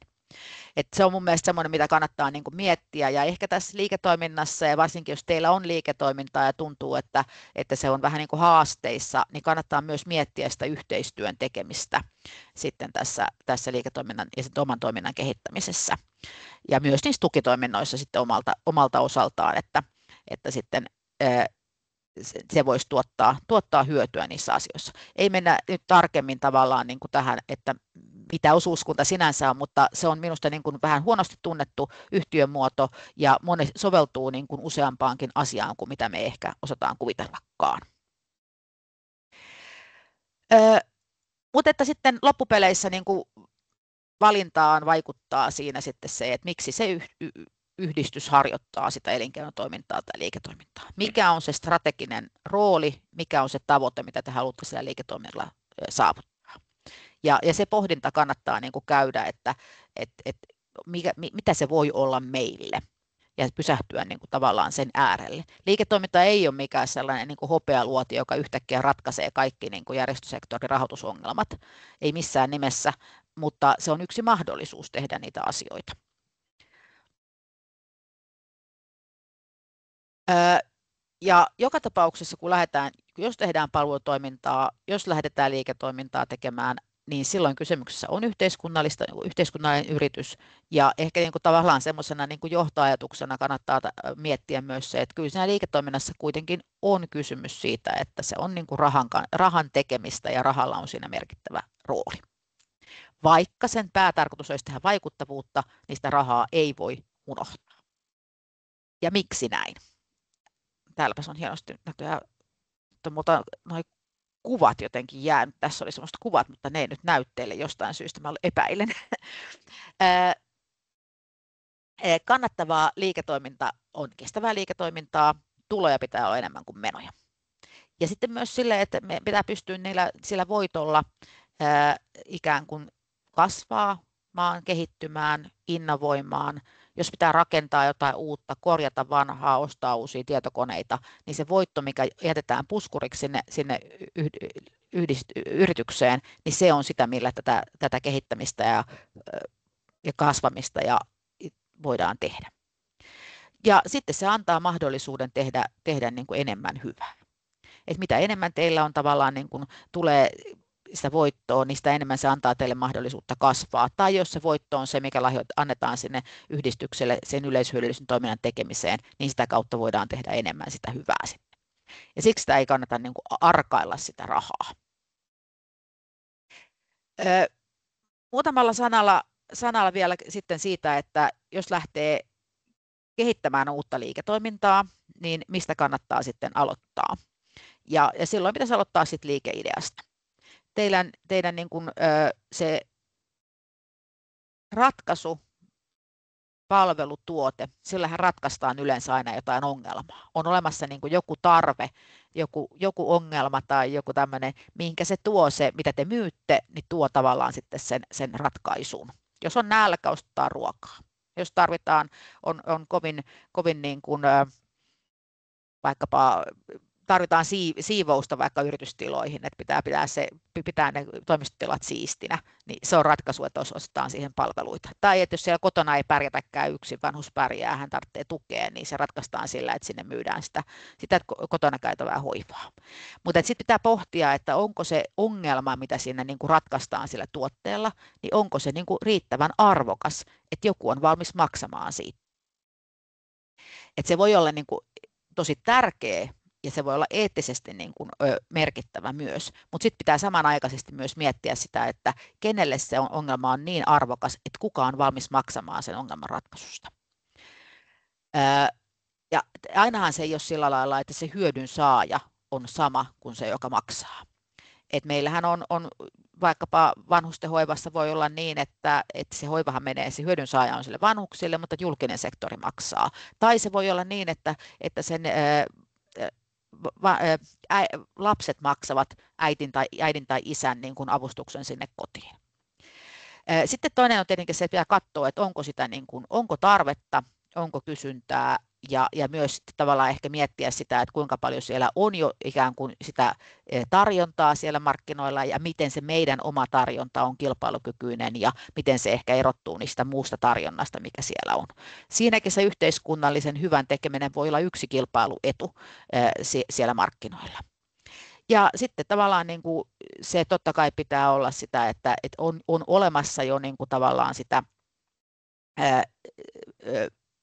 Että se on mun mielestä semmoinen, mitä kannattaa niin kuin miettiä, ja ehkä tässä liiketoiminnassa, ja varsinkin jos teillä on liiketoimintaa ja tuntuu, että se on vähän niin kuin haasteissa, niin kannattaa myös miettiä sitä yhteistyön tekemistä sitten tässä liiketoiminnan ja sitten oman toiminnan kehittämisessä. Ja myös niissä tukitoiminnoissa sitten omalta osaltaan, että sitten se voisi tuottaa hyötyä niissä asioissa. Ei mennä nyt tarkemmin tavallaan niin kuin tähän, että mitä osuuskunta sinänsä on, mutta se on minusta niin kuin vähän huonosti tunnettu yhtiömuoto ja soveltuu niin kuin useampaankin asiaan kuin mitä me ehkä osataan kuvitellakaan. Mutta että sitten loppupeleissä niin kuin valintaan vaikuttaa siinä sitten se, että miksi se yhdistys harjoittaa sitä elinkeinotoimintaa tai liiketoimintaa. Mikä on se strateginen rooli, mikä on se tavoite, mitä te haluatte sillä liiketoiminnalla saavuttaa. Ja se pohdinta kannattaa niin kuin käydä, että mitä se voi olla meille, ja pysähtyä niin kuin tavallaan sen äärelle. Liiketoiminta ei ole mikään sellainen niin kuin hopealuoti, joka yhtäkkiä ratkaisee kaikki niin kuin järjestösektorin rahoitusongelmat, ei missään nimessä, mutta se on yksi mahdollisuus tehdä niitä asioita. Ja joka tapauksessa, jos tehdään palvelutoimintaa, jos lähdetään liiketoimintaa tekemään, niin silloin kysymyksessä on yhteiskunnallinen yritys, ja ehkä niin kuin tavallaan semmoisena niin kuin johtoajatuksena kannattaa miettiä myös se, että kyllä siinä liiketoiminnassa kuitenkin on kysymys siitä, että se on niin kuin rahan tekemistä, ja rahalla on siinä merkittävä rooli. Vaikka sen päätarkoitus olisi tehdä vaikuttavuutta, niin sitä rahaa ei voi unohtaa. Ja miksi näin? Täälläpäs on hienosti näköjään, mutta noi kuvat jotenkin jäänyt. Tässä oli semmoista kuvat, mutta ne ei nyt näy teille jostain syystä, mä epäilen. Kannattavaa liiketoiminta on kestävää liiketoimintaa, tuloja pitää olla enemmän kuin menoja. Ja sitten myös sille, että me pitää pystyä sillä voitolla ikään kuin kasvamaan, kehittymään, innovoimaan. Jos pitää rakentaa jotain uutta, korjata vanhaa, ostaa uusia tietokoneita, niin se voitto, mikä jätetään puskuriksi sinne yritykseen, niin se on sitä, millä tätä kehittämistä ja kasvamista voidaan tehdä. Ja sitten se antaa mahdollisuuden tehdä niin kuin enemmän hyvää. Et mitä enemmän teillä on tavallaan niin kuin tulee sitä voittoa, niin sitä enemmän se antaa teille mahdollisuutta kasvaa. Tai jos se voitto on se, mikä annetaan sinne yhdistykselle sen yleishyödyllisen toiminnan tekemiseen, niin sitä kautta voidaan tehdä enemmän sitä hyvää sitten. Ja siksi sitä ei kannata niin kuin arkailla sitä rahaa. Muutamalla sanalla vielä sitten siitä, että jos lähtee kehittämään uutta liiketoimintaa, niin mistä kannattaa sitten aloittaa. Ja silloin pitäisi aloittaa sitten liikeideasta. Teidän niin kuin, se ratkaisu, palvelu, tuote, sillähän ratkaistaan yleensä aina jotain ongelmaa. On olemassa niin kuin joku tarve, joku ongelma tai joku tämmöinen, mihinkä se tuo se, mitä te myytte, niin tuo tavallaan sitten sen ratkaisun. Jos on nälkä, ostetaan ruokaa. Jos tarvitaan, on kovin niin kuin, vaikkapa tarvitaan siivousta vaikka yritystiloihin, että pitää ne toimistotilat siistinä, niin se on ratkaisu, että ostetaan siihen palveluita. Tai että jos siellä kotona ei pärjätäkään yksin, vanhus pärjää, hän tarvitsee tukea, niin se ratkaistaan sillä, että sinne myydään sitä kotona käytävää hoivaa. Mutta sitten pitää pohtia, että onko se ongelma, mitä siinä niinku ratkaistaan sillä tuotteella, niin onko se niinku riittävän arvokas, että joku on valmis maksamaan siitä. Että se voi olla niinku tosi tärkeä, ja se voi olla eettisesti niin kuin merkittävä myös, mutta sitten pitää samanaikaisesti myös miettiä sitä, että kenelle se ongelma on niin arvokas, että kuka on valmis maksamaan sen ongelman ratkaisusta. Ja ainahan se ei ole sillä lailla, että se hyödyn saaja on sama kuin se, joka maksaa. Et meillähän on vaikkapa vanhustenhoivassa voi olla niin, että se hoivahan menee, se hyödyn saaja on sille vanhuksille, mutta julkinen sektori maksaa. Tai se voi olla niin, että sen lapset maksavat äidin tai isän niin kuin avustuksen sinne kotiin. Sitten toinen on tietenkin se, että pitää katsoa, että onko tarvetta, onko kysyntää ja myös tavallaan ehkä miettiä sitä, että kuinka paljon siellä on jo ikään kuin sitä tarjontaa siellä markkinoilla ja miten se meidän oma tarjonta on kilpailukykyinen ja miten se ehkä erottuu niistä muusta tarjonnasta, mikä siellä on. Siinäkin se yhteiskunnallisen hyvän tekeminen voi olla yksi kilpailuetu siellä markkinoilla. Ja sitten tavallaan niin kuin se totta kai pitää olla sitä, että on olemassa jo niin kuin tavallaan sitä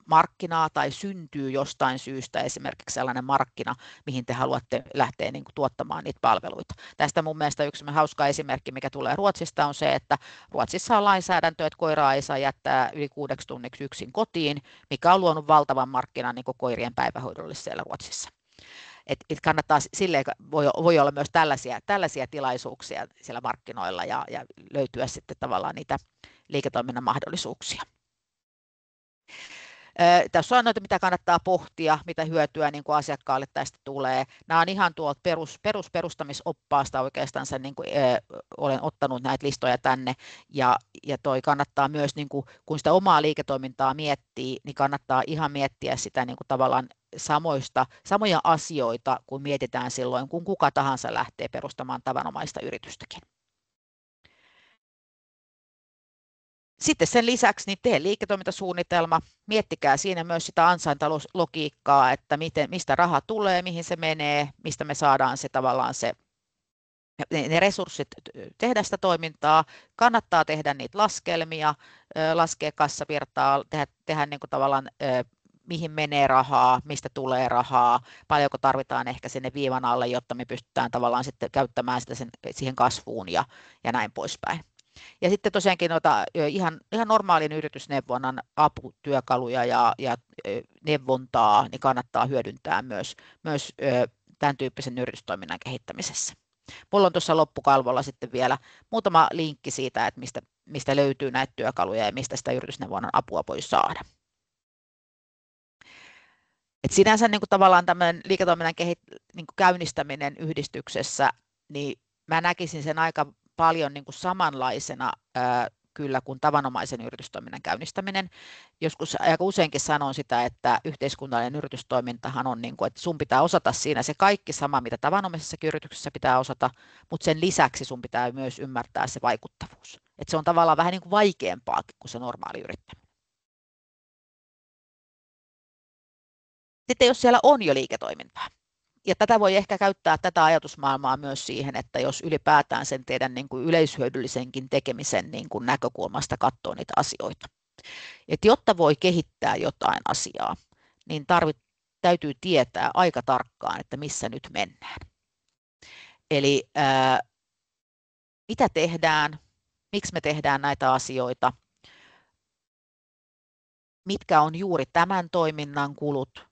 markkinaa tai syntyy jostain syystä esimerkiksi sellainen markkina, mihin te haluatte lähteä niin kuin tuottamaan niitä palveluita. Tästä mun mielestä yksi hauska esimerkki, mikä tulee Ruotsista, on se, että Ruotsissa on lainsäädäntö, että koiraa ei saa jättää yli 6 tunniksi yksin kotiin, mikä on luonut valtavan markkinan niin kuin koirien päivähoidolle siellä Ruotsissa. Et kannattaa, silleen voi olla myös tällaisia tilaisuuksia siellä markkinoilla ja löytyä sitten tavallaan niitä liiketoiminnan mahdollisuuksia. Tässä on noita, mitä kannattaa pohtia, mitä hyötyä niin kuin asiakkaalle tästä tulee. Nämä on ihan tuolta perustamisoppaasta oikeastaan, niin kuin, olen ottanut näitä listoja tänne, ja toi kannattaa myös, niin kuin, kun sitä omaa liiketoimintaa miettii, niin kannattaa ihan miettiä sitä niin kuin tavallaan samoja asioita, kun mietitään silloin, kun kuka tahansa lähtee perustamaan tavanomaista yritystäkin. Sitten sen lisäksi niin tee liiketoimintasuunnitelma, miettikää siinä myös sitä ansaintalogiikkaa, että mistä raha tulee, mihin se menee, mistä me saadaan se tavallaan ne resurssit tehdä sitä toimintaa, kannattaa tehdä niitä laskelmia, laskea kassavirtaa, tehdä niin kuin tavallaan mihin menee rahaa, mistä tulee rahaa, paljonko tarvitaan ehkä sinne viivan alle, jotta me pystytään tavallaan sitten käyttämään sitä siihen kasvuun ja näin poispäin. Ja sitten tosiaankin ihan normaalin yritysneuvonnan aputyökaluja ja neuvontaa niin kannattaa hyödyntää myös tämän tyyppisen yritystoiminnan kehittämisessä. Mulla on tuossa loppukalvolla sitten vielä muutama linkki siitä, että mistä löytyy näitä työkaluja ja mistä sitä yritysneuvonnan apua voi saada. Et sinänsä niin kuin tavallaan tämmöinen liiketoiminnan niin kuin käynnistäminen yhdistyksessä, niin mä näkisin sen aika paljon niin kuin samanlaisena kyllä kuin tavanomaisen yritystoiminnan käynnistäminen. Joskus aika useinkin sanon sitä, että yhteiskunnallinen yritystoimintahan on, niin kuin, että sun pitää osata siinä se kaikki sama, mitä tavanomaisessakin yrityksessä pitää osata, mutta sen lisäksi sun pitää myös ymmärtää se vaikuttavuus. Että se on tavallaan vähän niin kuin vaikeampaa kuin se normaali yrittäminen. Sitten jos siellä on jo liiketoimintaa, ja tätä voi ehkä käyttää tätä ajatusmaailmaa myös siihen, että jos ylipäätään sen teidän niin kuin yleishyödyllisenkin tekemisen niin kuin näkökulmasta katsoo niitä asioita. Et jotta voi kehittää jotain asiaa, niin täytyy tietää aika tarkkaan, että missä nyt mennään. Eli mitä tehdään, miksi me tehdään näitä asioita, mitkä on juuri tämän toiminnan kulut,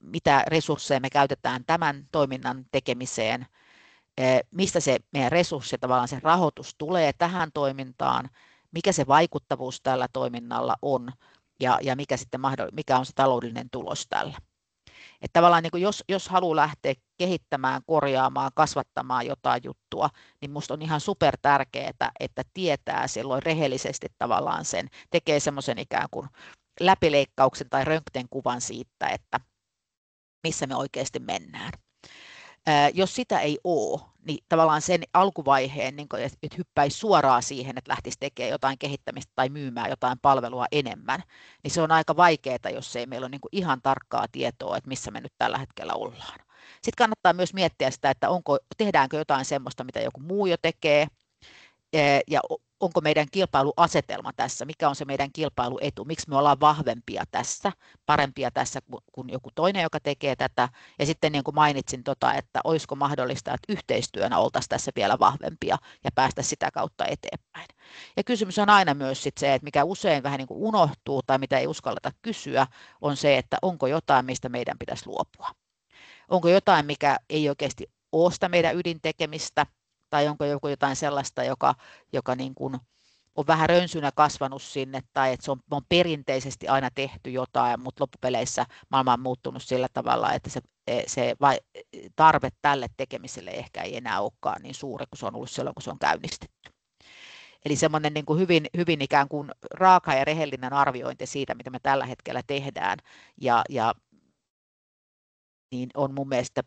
mitä resursseja me käytetään tämän toiminnan tekemiseen, mistä se meidän resurssi, tavallaan se rahoitus tulee tähän toimintaan, mikä se vaikuttavuus tällä toiminnalla on ja mikä on se taloudellinen tulos tällä. Että tavallaan niin kuin jos haluaa lähteä kehittämään, korjaamaan, kasvattamaan jotain juttua, niin minusta on ihan super tärkeää, että tietää silloin rehellisesti tavallaan sen, tekee semmoisen ikään kuin läpileikkauksen tai röntgenkuvan siitä, että missä me oikeasti mennään. Jos sitä ei ole, niin tavallaan sen alkuvaiheen, niin että hyppäisi suoraan siihen, että lähtisi tekemään jotain kehittämistä tai myymään jotain palvelua enemmän, niin se on aika vaikeaa, jos ei meillä ole niin kuin ihan tarkkaa tietoa, että missä me nyt tällä hetkellä ollaan. Sitten kannattaa myös miettiä sitä, että tehdäänkö jotain semmoista, mitä joku muu jo tekee, ja onko meidän kilpailuasetelma tässä, mikä on se meidän kilpailuetu, miksi me ollaan vahvempia tässä, parempia tässä kuin joku toinen, joka tekee tätä. Ja sitten niin kuin mainitsin, että olisiko mahdollista, että yhteistyönä oltaisiin tässä vielä vahvempia ja päästä sitä kautta eteenpäin. Ja kysymys on aina myös sit se, että mikä usein vähän niin kuin unohtuu tai mitä ei uskalleta kysyä, on se, että onko jotain, mistä meidän pitäisi luopua. Onko jotain, mikä ei oikeasti ole sitä meidän ydintekemistä, tai onko jotain sellaista, joka niin kuin on vähän rönsynä kasvanut sinne, tai että se on perinteisesti aina tehty jotain, mutta loppupeleissä maailma on muuttunut sillä tavalla, että se tarve tälle tekemiselle ehkä ei enää olekaan niin suuri kuin se on ollut silloin, kun se on käynnistetty. Eli semmoinen niin kuin hyvin ikään kuin raaka ja rehellinen arviointi siitä, mitä me tällä hetkellä tehdään, ja niin on mun mielestä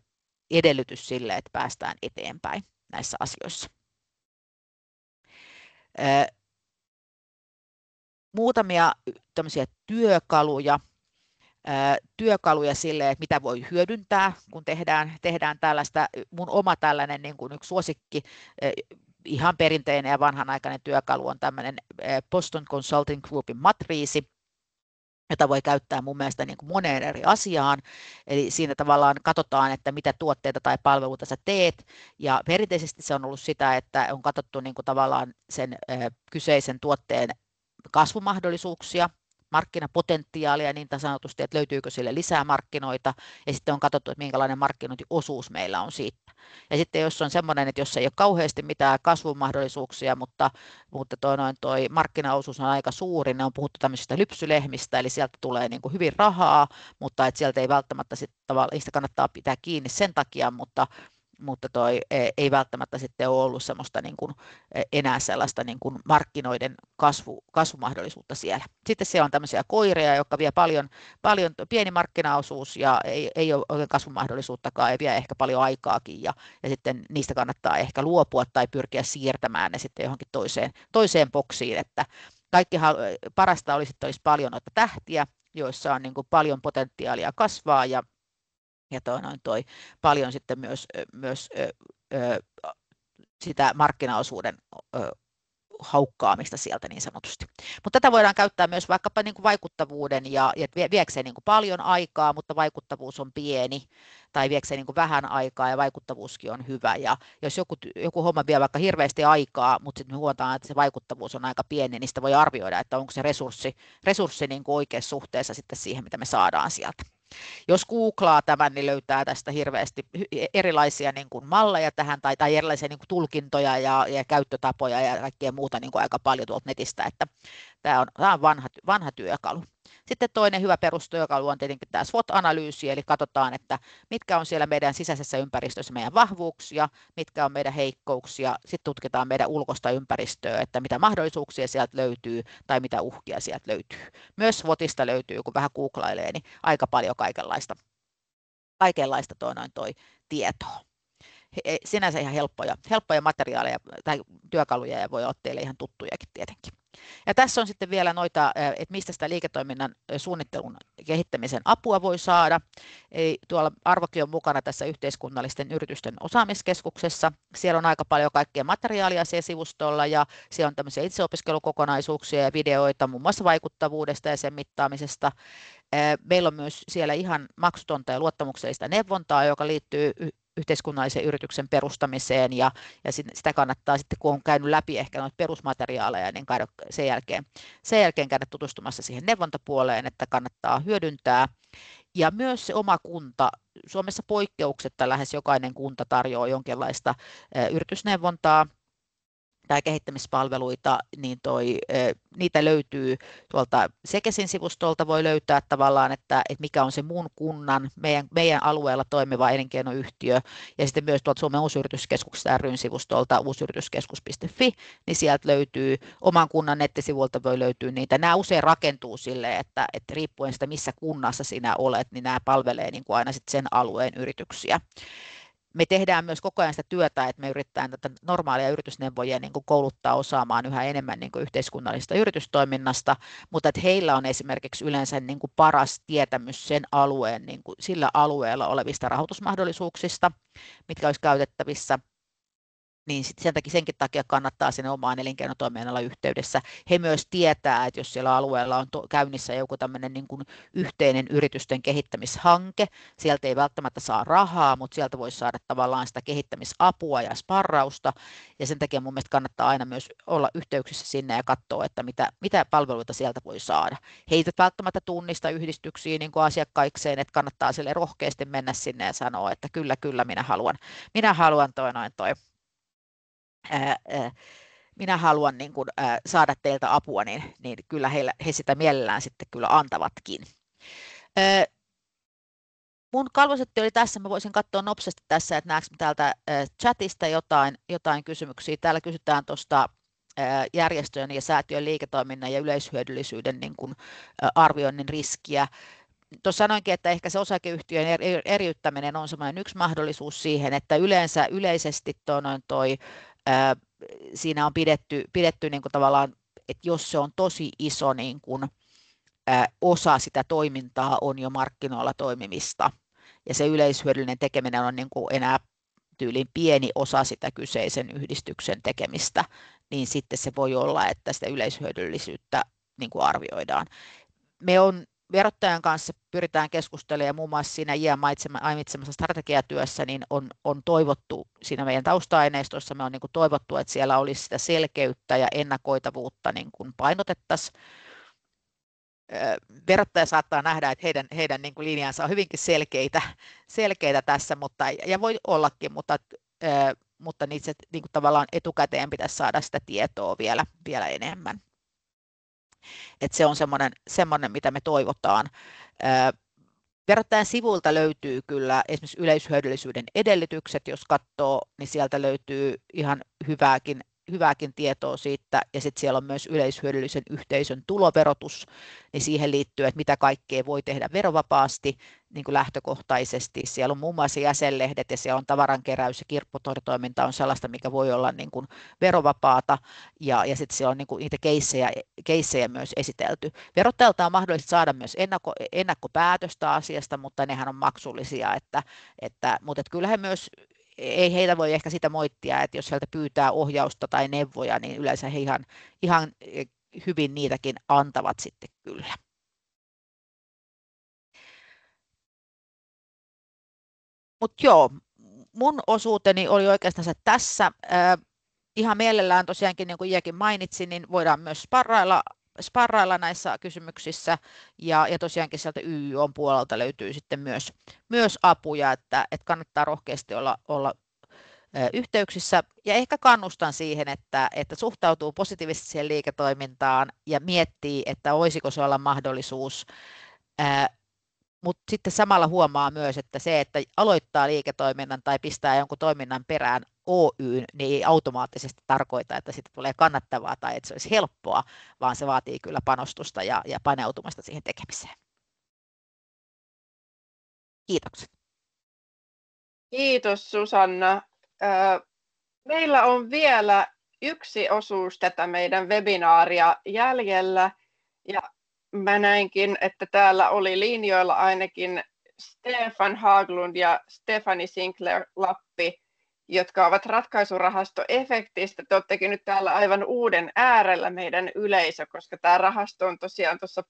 edellytys sille, että päästään eteenpäin näissä asioissa. Muutamia tämmöisiä työkaluja sille, että mitä voi hyödyntää, kun tehdään tällaista. Mun oma tällainen niin kuin yksi suosikki, ihan perinteinen ja vanhanaikainen työkalu on tämmöinen Boston Consulting Groupin matriisi, jota voi käyttää mun mielestä niin kuin moneen eri asiaan. Eli siinä tavallaan katsotaan, että mitä tuotteita tai palveluita sä teet. Ja perinteisesti se on ollut sitä, että on katsottu niin kuin tavallaan sen kyseisen tuotteen kasvumahdollisuuksia, markkinapotentiaalia niin sanotusti, että löytyykö sille lisää markkinoita, ja sitten on katsottu, että minkälainen markkinointiosuus meillä on siitä. Ja sitten jos on semmoinen, että jos ei ole kauheasti mitään kasvumahdollisuuksia, mutta toi markkinaosuus on aika suuri, ne on puhuttu tämmöisistä lypsylehmistä, eli sieltä tulee niin kuin hyvin rahaa, mutta että sieltä ei välttämättä sitten tavallaan, niistä kannattaa pitää kiinni sen takia, mutta ei välttämättä sitten ole ollut semmoista niin kuin, enää sellaista niin kuin markkinoiden kasvumahdollisuutta siellä. Sitten siellä on tämmöisiä koiria, jotka vie paljon pieni markkinaosuus ja ei ole oikein kasvumahdollisuuttakaan, ei vie ehkä paljon aikaakin ja sitten niistä kannattaa ehkä luopua tai pyrkiä siirtämään ne sitten johonkin toiseen boksiin, että parasta olisi, että olisi paljon noita tähtiä, joissa on niin kuin paljon potentiaalia kasvaa ja paljon sitten myös sitä markkinaosuuden haukkaamista sieltä niin sanotusti. Mutta tätä voidaan käyttää myös vaikkapa niin kuin vaikuttavuuden ja viekseen niin kuin paljon aikaa, mutta vaikuttavuus on pieni, tai viekseen niin kuin vähän aikaa ja vaikuttavuuskin on hyvä. Ja jos joku homma vie vaikka hirveästi aikaa, mutta sitten me huomataan, että se vaikuttavuus on aika pieni, niin sitä voi arvioida, että onko se resurssi niin kuin oikeassa suhteessa sitten siihen, mitä me saadaan sieltä. Jos googlaa tämän, niin löytää tästä hirveästi erilaisia niin kuin malleja tähän tai erilaisia niin kuin tulkintoja ja käyttötapoja ja kaikkea muuta niin kuin aika paljon tuolta netistä, että tämä on vanha työkalu. Sitten toinen hyvä perustyökalu on tietenkin tämä SWOT-analyysi, eli katsotaan, että mitkä on siellä meidän sisäisessä ympäristössä meidän vahvuuksia, mitkä on meidän heikkouksia, sitten tutkitaan meidän ulkoista ympäristöä, että mitä mahdollisuuksia sieltä löytyy tai mitä uhkia sieltä löytyy. Myös SWOTista löytyy, kun vähän googlailee, niin aika paljon kaikenlaista tietoa. Sinänsä ihan helppoja materiaaleja tai työkaluja ja voi olla teille ihan tuttujakin tietenkin. Ja tässä on sitten vielä noita, että mistä sitä liiketoiminnan suunnittelun kehittämisen apua voi saada. Tuolla Arvokin on mukana tässä yhteiskunnallisten yritysten osaamiskeskuksessa. Siellä on aika paljon kaikkea materiaalia siellä sivustolla ja siellä on tämmöisiä itseopiskelukokonaisuuksia ja videoita muun muassa vaikuttavuudesta ja sen mittaamisesta. Meillä on myös siellä ihan maksutonta ja luottamuksellista neuvontaa, joka liittyy yhteiskunnallisen yrityksen perustamiseen ja sitä kannattaa sitten, kun on käynyt läpi ehkä noita perusmateriaaleja, niin sen jälkeen käydä tutustumassa siihen neuvontapuoleen, että kannattaa hyödyntää. Ja myös se oma kunta, Suomessa poikkeuksetta lähes jokainen kunta tarjoaa jonkinlaista yritysneuvontaa tai kehittämispalveluita, niin niitä löytyy tuolta Sekesin sivustolta, voi löytää tavallaan, että mikä on se mun kunnan, meidän alueella toimiva elinkeinoyhtiö, ja sitten myös tuolta Suomen uusyrityskeskuksesta ryn sivustolta uusyrityskeskus.fi, niin sieltä löytyy, oman kunnan nettisivuilta voi löytyä niitä. Nämä usein rakentuu silleen, että riippuen sitä, missä kunnassa sinä olet, niin nämä palvelee niin kuin aina sitten sen alueen yrityksiä. Me tehdään myös koko ajan sitä työtä, että me yritetään tätä normaalia yritysneuvojia niin kuin kouluttaa osaamaan yhä enemmän niin kuin yhteiskunnallisesta yritystoiminnasta, mutta että heillä on esimerkiksi yleensä niin kuin paras tietämys sen alueen, niin kuin sillä alueella olevista rahoitusmahdollisuuksista, mitkä olisi käytettävissä. Niin senkin takia kannattaa sinne omaan elinkeinotoiminnalla yhteydessä. He myös tietää, että jos siellä alueella on käynnissä joku tämmöinen niin kuin yhteinen yritysten kehittämishanke, sieltä ei välttämättä saa rahaa, mutta sieltä voisi saada tavallaan sitä kehittämisapua ja sparrausta, ja sen takia mun mielestä kannattaa aina myös olla yhteyksissä sinne ja katsoa, että mitä palveluita sieltä voi saada. He eivät välttämättä tunnista yhdistyksiä niin kuin asiakkaikseen, että kannattaa sille rohkeasti mennä sinne ja sanoa, että kyllä, minä haluan minä haluan niin kuin, saada teiltä apua, niin kyllä he sitä mielellään sitten kyllä antavatkin. Mun kalvosetti oli tässä, mä voisin katsoa nopsasti tässä, että näetkö täältä chatista jotain kysymyksiä. Täällä kysytään tuosta järjestöjen ja säätiön liiketoiminnan ja yleishyödyllisyyden niin kuin, arvioinnin riskiä. Tuossa sanoinkin, että ehkä se osakeyhtiön eriyttäminen on semmoinen yksi mahdollisuus siihen, että yleisesti siinä on pidetty niin kuin tavallaan, että jos se on tosi iso niin kuin, osa sitä toimintaa on jo markkinoilla toimimista ja se yleishyödyllinen tekeminen on niin kuin enää tyyliin pieni osa sitä kyseisen yhdistyksen tekemistä, niin sitten se voi olla, että sitä yleishyödyllisyyttä niin kuin arvioidaan. Me on verottajan kanssa pyritään keskustelemaan ja muun muassa siinä Ian mainitsemassa strategiatyössä niin on toivottu siinä meidän tausta-aineistossa, me on niin kuin toivottu, että siellä olisi sitä selkeyttä ja ennakoitavuutta niin kuin painotettaisiin. verottaja saattaa nähdä, että heidän niin kuin linjansa on hyvinkin selkeitä tässä, ja voi ollakin, mutta niitä niin kuin tavallaan etukäteen pitäisi saada sitä tietoa vielä enemmän. Et se on semmoinen, mitä me toivotaan. Verottajan sivuilta löytyy kyllä esimerkiksi yleishyödyllisyyden edellytykset, jos katsoo, niin sieltä löytyy ihan hyvääkin tietoa siitä, ja sitten siellä on myös yleishyödyllisen yhteisön tuloverotus, niin siihen liittyy, että mitä kaikkea voi tehdä verovapaasti niin kuin lähtökohtaisesti. Siellä on muun muassa jäsenlehdet, ja siellä on tavarankeräys ja kirpputoritoiminta on sellaista, mikä voi olla niin kuin verovapaata, ja sitten siellä on niin kuin niitä keissejä myös esitelty. Verottajalta on mahdollista saada myös ennakkopäätöstä asiasta, mutta nehän on maksullisia, mutta kyllä he myös ei heitä voi ehkä sitä moittia, että jos heiltä pyytää ohjausta tai neuvoja, niin yleensä he ihan hyvin niitäkin antavat sitten kyllä. Mutta joo, mun osuuteni oli oikeastaan tässä. Ihan mielellään tosiaankin, niin kuin Iakin mainitsi, niin voidaan myös sparrailla näissä kysymyksissä, ja tosiaankin sieltä YYOn puolelta löytyy sitten myös apuja, että kannattaa rohkeasti olla yhteyksissä, ja ehkä kannustan siihen, että suhtautuu positiivisesti siihen liiketoimintaan ja miettii, että voisiko se olla mahdollisuus, mutta sitten samalla huomaa myös, että se, että aloittaa liiketoiminnan tai pistää jonkun toiminnan perään Oyn, niin ei automaattisesti tarkoita, että siitä tulee kannattavaa tai että se olisi helppoa, vaan se vaatii kyllä panostusta ja paneutumista siihen tekemiseen. Kiitokset. Kiitos Susanna. Meillä on vielä yksi osuus tätä meidän webinaaria jäljellä, ja mä näinkin, että täällä oli linjoilla ainakin Stefan Haglund ja Stephanie Sinclair Lappi, jotka ovat ratkaisurahastoefektistä. Te olettekin nyt täällä aivan uuden äärellä meidän yleisö, koska tämä rahasto on tosiaan tuossa 1,5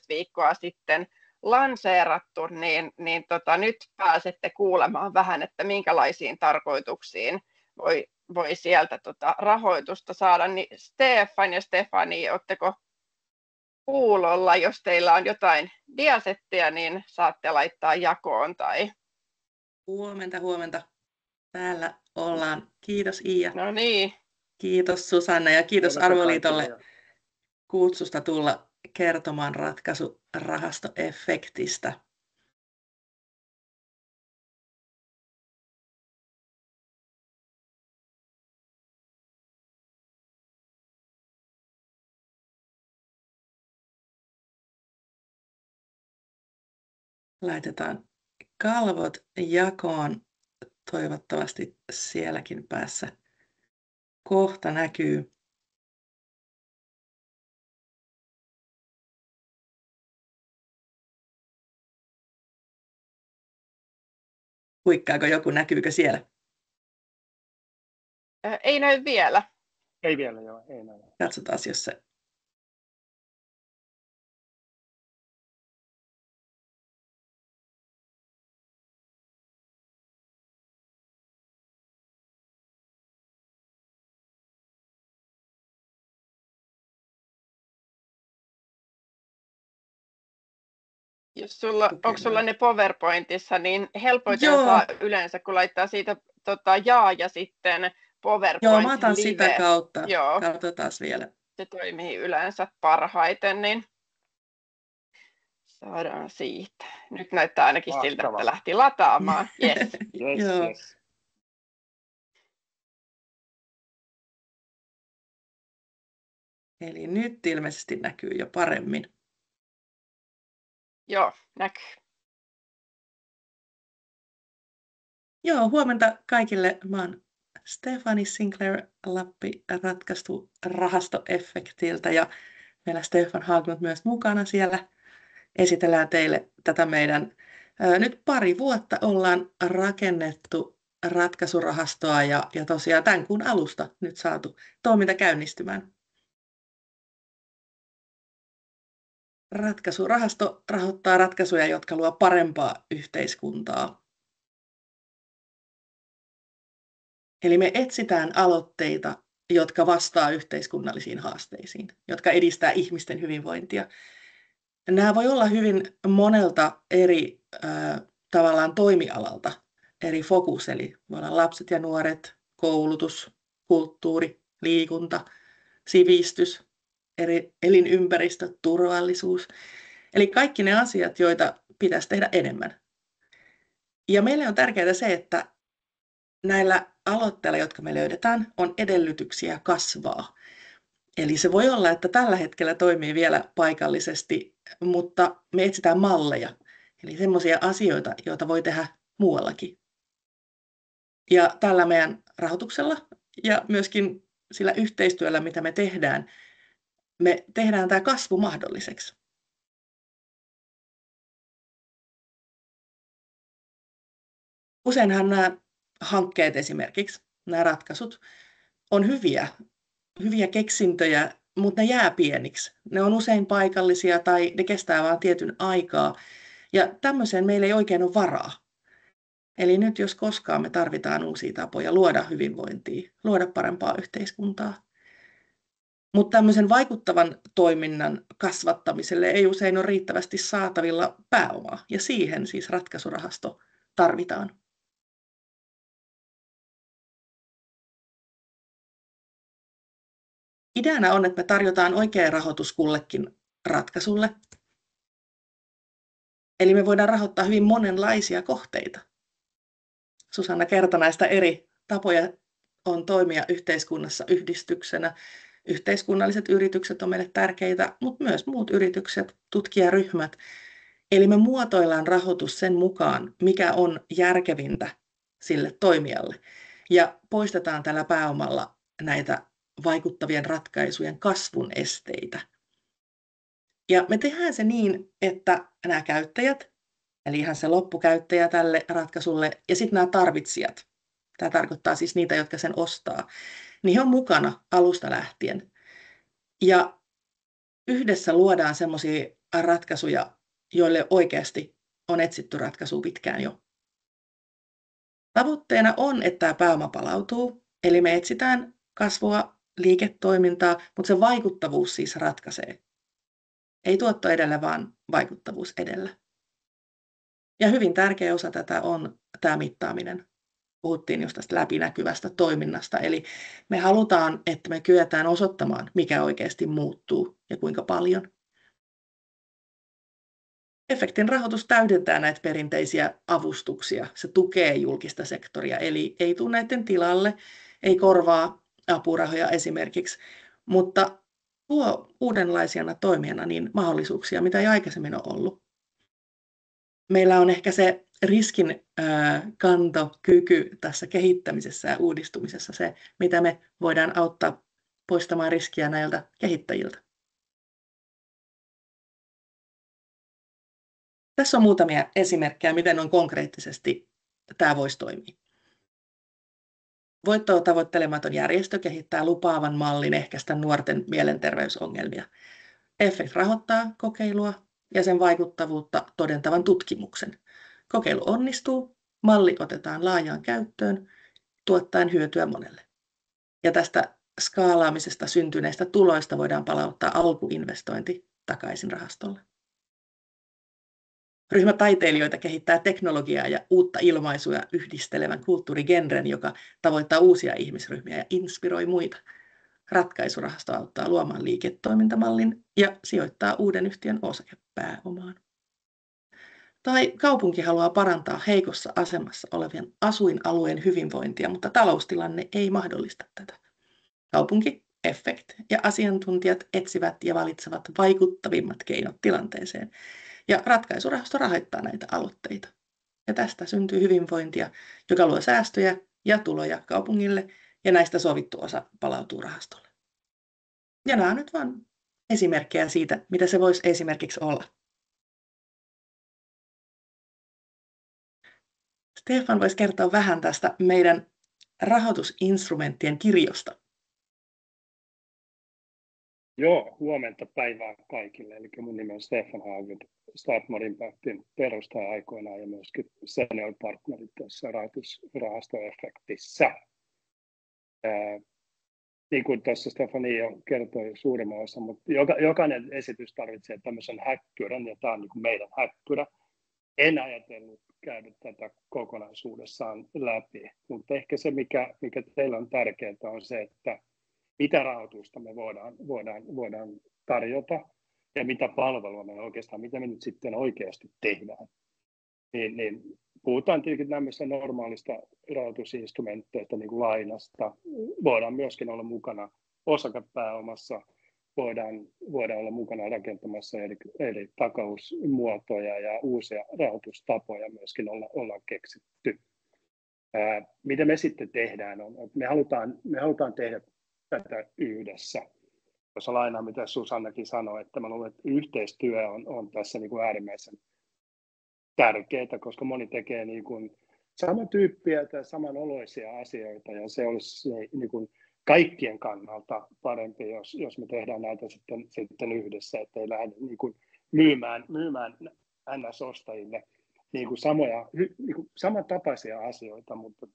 viikkoa sitten lanseerattu, niin nyt pääsette kuulemaan vähän, että minkälaisiin tarkoituksiin voi sieltä rahoitusta saada. Niin Stefan ja Stephanie, oletteko kuulolla? Jos teillä on jotain diasettia, niin saatte laittaa jakoon. Huomenta. Täällä ollaan. Kiitos Iia. No niin. Kiitos Susanna ja kiitos Arvoliitolle kutsusta tulla kertomaan ratkaisurahastoefektistä. Laitetaan kalvot jakoon. Toivottavasti sielläkin päässä kohta näkyy. Huikkaako joku, näkyykö siellä? Ei näy vielä. Ei vielä, joo. Ei näy. Katsotaan, jos se... Onko sulla ne PowerPointissa, niin helpoiten Joo. saa yleensä, kun laittaa siitä ja sitten PowerPoint Joo, mä otan live. sitä kautta. Joo. Katsotaan vielä. Se toimii yleensä parhaiten, niin saadaan siitä. Nyt näyttää ainakin siltä, että lähti lataamaan. Yes. Yes. Eli nyt ilmeisesti näkyy jo paremmin. Joo, näkyy. Joo, huomenta kaikille. Mä oon Stephanie Sinclair Lappi ratkaisurahastoefektiltä ja meillä Stefan Haglund myös mukana siellä. Esitellään teille tätä meidän nyt 2 vuotta ollaan rakennettu ratkaisurahastoa ja tosiaan tämän kuun alusta nyt saatu toiminta käynnistymään. Ratkaisurahasto rahoittaa ratkaisuja, jotka luo parempaa yhteiskuntaa. Eli me etsitään aloitteita, jotka vastaa yhteiskunnallisiin haasteisiin, jotka edistää ihmisten hyvinvointia. nämä voi olla hyvin monelta eri tavallaan toimialalta eri fokus, eli voi olla lapset ja nuoret, koulutus, kulttuuri, liikunta, sivistys, eri elinympäristö, turvallisuus. Eli kaikki ne asiat, joita pitäisi tehdä enemmän. Ja meille on tärkeää se, että näillä aloitteilla, jotka me löydetään, on edellytyksiä kasvaa. Eli se voi olla, että tällä hetkellä toimii vielä paikallisesti, mutta me etsitään malleja. Eli semmoisia asioita, joita voi tehdä muuallakin. Ja tällä meidän rahoituksella ja myöskin sillä yhteistyöllä, mitä me tehdään tämä kasvu mahdolliseksi. Useinhan nämä hankkeet esimerkiksi, nämä ratkaisut, on hyviä keksintöjä, mutta ne jää pieniksi. Ne on usein paikallisia tai ne kestää vain tietyn aikaa. Ja tämmöiseen meillä ei oikein ole varaa. Eli nyt jos koskaan me tarvitaan uusia tapoja luoda hyvinvointia, luoda parempaa yhteiskuntaa. Mutta tämmöisen vaikuttavan toiminnan kasvattamiselle ei usein ole riittävästi saatavilla pääomaa. Ja siihen siis ratkaisurahasto tarvitaan. Ideana on, että me tarjotaan oikea rahoitus kullekin ratkaisulle. Eli me voidaan rahoittaa hyvin monenlaisia kohteita. Susanna kertoi näistä eri tapoja on toimia yhteiskunnassa yhdistyksenä. Yhteiskunnalliset yritykset on meille tärkeitä, mutta myös muut yritykset, tutkijaryhmät. Eli me muotoillaan rahoitus sen mukaan, mikä on järkevintä sille toimijalle. Ja poistetaan tällä pääomalla näitä vaikuttavien ratkaisujen kasvun esteitä. Ja me tehdään se niin, että nämä käyttäjät, eli ihan se loppukäyttäjä tälle ratkaisulle, ja sitten nämä tarvitsijat, tämä tarkoittaa siis niitä, jotka sen ostaa, niin he on mukana alusta lähtien. Ja yhdessä luodaan semmoisia ratkaisuja, joille oikeasti on etsitty ratkaisua pitkään jo. Tavoitteena on, että tämä pääoma palautuu, eli me etsitään kasvua, liiketoimintaa, mutta se vaikuttavuus siis ratkaisee. Ei tuotto edellä, vaan vaikuttavuus edellä. Ja hyvin tärkeä osa tätä on tämä mittaaminen. Puhuttiin just tästä läpinäkyvästä toiminnasta, eli me halutaan, että me kyetään osoittamaan, mikä oikeasti muuttuu ja kuinka paljon. Efektin rahoitus täydentää näitä perinteisiä avustuksia. Se tukee julkista sektoria, eli ei tule näiden tilalle, ei korvaa apurahoja esimerkiksi, mutta tuo uudenlaisena toimijana niin mahdollisuuksia, mitä ei aikaisemmin ole ollut. Meillä on ehkä se riskinkantokyky tässä kehittämisessä ja uudistumisessa, se mitä me voidaan auttaa poistamaan riskiä näiltä kehittäjiltä. Tässä on muutamia esimerkkejä, miten on konkreettisesti tämä voisi toimia. Voittoa tavoittelematon järjestö kehittää lupaavan mallin ehkäistä nuorten mielenterveysongelmia. Effect rahoittaa kokeilua ja sen vaikuttavuutta todentavan tutkimuksen. Kokeilu onnistuu, malli otetaan laajaan käyttöön, tuottaen hyötyä monelle. Ja tästä skaalaamisesta syntyneistä tuloista voidaan palauttaa alkuinvestointi takaisin rahastolle. Ryhmä taiteilijoita kehittää teknologiaa ja uutta ilmaisuja yhdistelevän kulttuurigenren, joka tavoittaa uusia ihmisryhmiä ja inspiroi muita. Ratkaisurahasto auttaa luomaan liiketoimintamallin ja sijoittaa uuden yhtiön osakepääomaan. Tai kaupunki haluaa parantaa heikossa asemassa olevien asuinalueen hyvinvointia, mutta taloustilanne ei mahdollista tätä. Kaupunki, Effect ja asiantuntijat etsivät ja valitsevat vaikuttavimmat keinot tilanteeseen. Ja ratkaisurahasto rahoittaa näitä aloitteita. Ja tästä syntyy hyvinvointia, joka luo säästöjä ja tuloja kaupungille, ja näistä sovittu osa palautuu rahastolle. Ja nämä on nyt vain esimerkkejä siitä, mitä se voisi esimerkiksi olla. Stefan voisi kertoa vähän tästä meidän rahoitusinstrumenttien kirjosta. Joo, huomenta päivää kaikille. Eli mun nimi on Stefan Haaglund, Startmore Impactin perustaja aikoinaan ja myöskin senior partneri tässä rahoitusrahasto Effectissä. niin kuin tuossa Stefania jo kertoi suurimman osan, mutta jokainen esitys tarvitsee tämmöisen häkkyrän, ja tämä on niin kuin meidän häkkyrä. En ajatellut käydä tätä kokonaisuudessaan läpi, mutta ehkä se, mikä teillä on tärkeää, on se, että mitä rahoitusta me voidaan tarjota ja mitä palvelua me oikeastaan, mitä me nyt sitten oikeasti tehdään. Niin puhutaan tietenkin tämmöistä normaalista rahoitusinstrumentteista, niin kuin lainasta. Voidaan myöskin olla mukana osakepääomassa, voidaan olla mukana rakentamassa eri takausmuotoja ja uusia rahoitustapoja myöskin ollaan keksitty. Mitä me sitten tehdään, on, että me halutaan tehdä tätä yhdessä. Tuossa lainaa, mitä Susannakin sanoi, että mä luulen, että yhteistyö on tässä niin kuin äärimmäisen tärkeää, koska moni tekee niin kuin samantyyppiä tai samanoloisia asioita, ja se olisi niin kuin kaikkien kannalta parempi, jos me tehdään näitä sitten yhdessä, ettei lähde niin kuin myymään NS-ostajille niin kuin samantapaisia asioita, mutta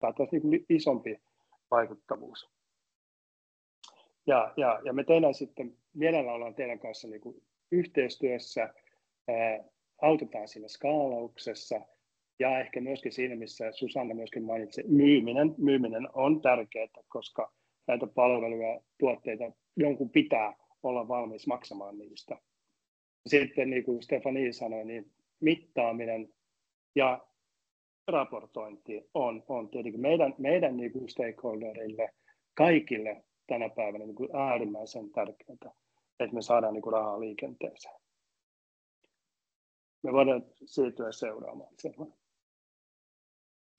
saataisiin niin kuin isompi vaikuttavuus. Ja me tehdään sitten, mielellä ollaan teidän kanssa niin kuin yhteistyössä, autetaan siinä skaalauksessa, ja ehkä myöskin siinä, missä Susanna myöskin mainitsi, myyminen on tärkeää, koska näitä palveluja, tuotteita, jonkun pitää olla valmis maksamaan niistä. Sitten niin kuin Stefania sanoi, niin mittaaminen ja raportointi on tietenkin meidän niin kuin stakeholderille, kaikille tänä päivänä niin kuin äärimmäisen tärkeää, että me saadaan niin kuin rahaa liikenteeseen. Me voidaan siirtyä seuraamaan sen.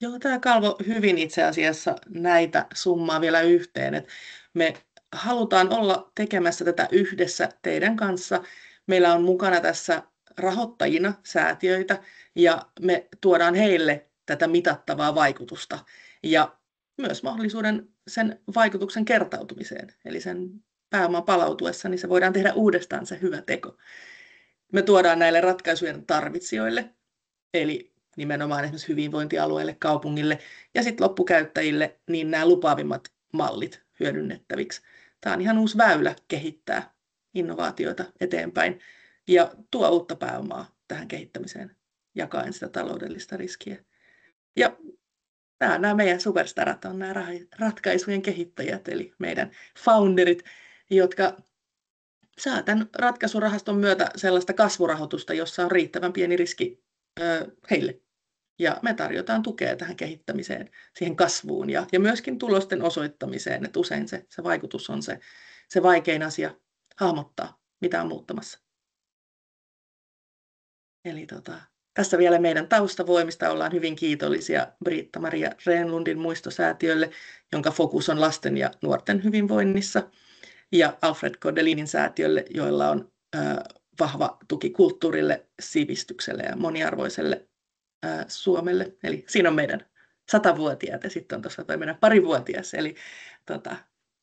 Joo, tämä Kalvo hyvin itse asiassa näitä summaa vielä yhteen, että me halutaan olla tekemässä tätä yhdessä teidän kanssa. Meillä on mukana tässä rahoittajina säätiöitä ja me tuodaan heille tätä mitattavaa vaikutusta ja myös mahdollisuuden sen vaikutuksen kertautumiseen, eli sen pääoman palautuessa, niin se voidaan tehdä uudestaan se hyvä teko. Me tuodaan näille ratkaisujen tarvitsijoille, eli nimenomaan esimerkiksi hyvinvointialueille, kaupungille ja sitten loppukäyttäjille niin nämä lupaavimmat mallit hyödynnettäviksi. Tämä on ihan uusi väylä kehittää innovaatioita eteenpäin ja tuo uutta pääomaa tähän kehittämiseen, jakaen sitä taloudellista riskiä. Ja nämä meidän superstarat on nämä ratkaisujen kehittäjät, eli meidän founderit, jotka saa tämän ratkaisurahaston myötä sellaista kasvurahoitusta, jossa on riittävän pieni riski heille. Ja me tarjotaan tukea tähän kehittämiseen, siihen kasvuun ja myöskin tulosten osoittamiseen, että usein se vaikutus on se vaikein asia hahmottaa, mitä on muuttamassa. Eli tässä vielä meidän taustavoimista ollaan hyvin kiitollisia Britta-Maria Rehnlundin muistosäätiölle, jonka fokus on lasten ja nuorten hyvinvoinnissa, ja Alfred Kordelinin säätiölle, joilla on vahva tuki kulttuurille, sivistykselle ja moniarvoiselle Suomelle. Eli siinä on meidän 100-vuotiaat ja sitten on tuossa toi meidän parivuotias, eli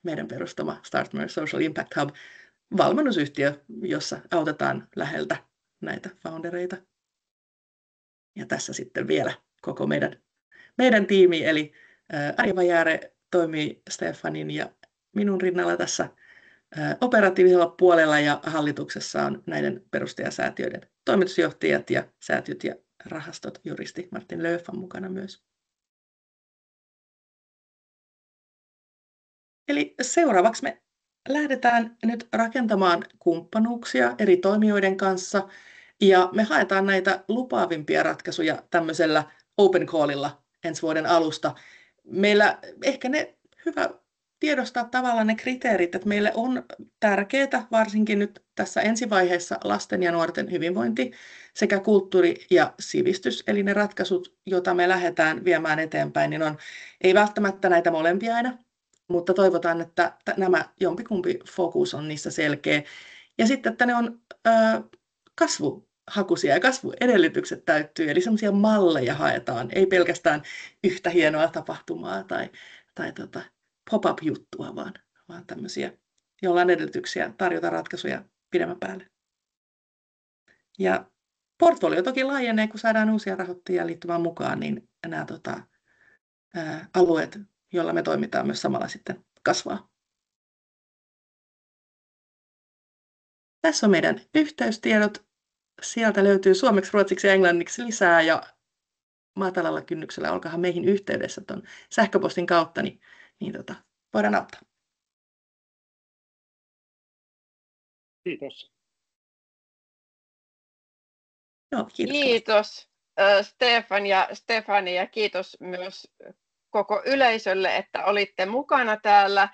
meidän perustama Startmer Social Impact Hub, valmennusyhtiö, jossa autetaan läheltä näitä foundereita. Ja tässä sitten vielä koko meidän tiimi, eli Arja Vajare toimii Stefanin ja minun rinnalla tässä operatiivisella puolella, ja hallituksessa on näiden perustajasäätiöiden toimitusjohtajat ja säätiöt ja rahastot, juristi Martin Lööf on mukana myös. Eli seuraavaksi me lähdetään nyt rakentamaan kumppanuuksia eri toimijoiden kanssa, ja me haetaan näitä lupaavimpia ratkaisuja tämmöisellä open callilla ensi vuoden alusta. Meillä ehkä ne hyvä tiedostaa tavallaan ne kriteerit, että meille on tärkeää varsinkin nyt tässä ensivaiheessa lasten ja nuorten hyvinvointi sekä kulttuuri ja sivistys, eli ne ratkaisut, joita me lähdetään viemään eteenpäin, niin ei välttämättä näitä molempia aina, mutta toivotaan, että nämä jompikumpi fokus on niissä selkeä. Ja sitten, että ne on kasvuhakuisia ja kasvuedellytykset täyttyy, eli sellaisia malleja haetaan, ei pelkästään yhtä hienoa tapahtumaa tai pop-up-juttua, vaan tämmöisiä, joilla on edellytyksiä tarjota ratkaisuja pidemmän päälle. Ja portfolio toki laajenee, kun saadaan uusia rahoittajia liittymään mukaan, niin nämä alueet, joilla me toimitaan, myös samalla sitten kasvaa. Tässä on meidän yhteystiedot. Sieltä löytyy suomeksi, ruotsiksi ja englanniksi lisää ja matalalla kynnyksellä olkahan meihin yhteydessä tuon sähköpostin kautta, niin voidaan auttaa. Kiitos. Joo, Kiitos Stefan ja Stefani ja kiitos myös koko yleisölle, että olitte mukana täällä.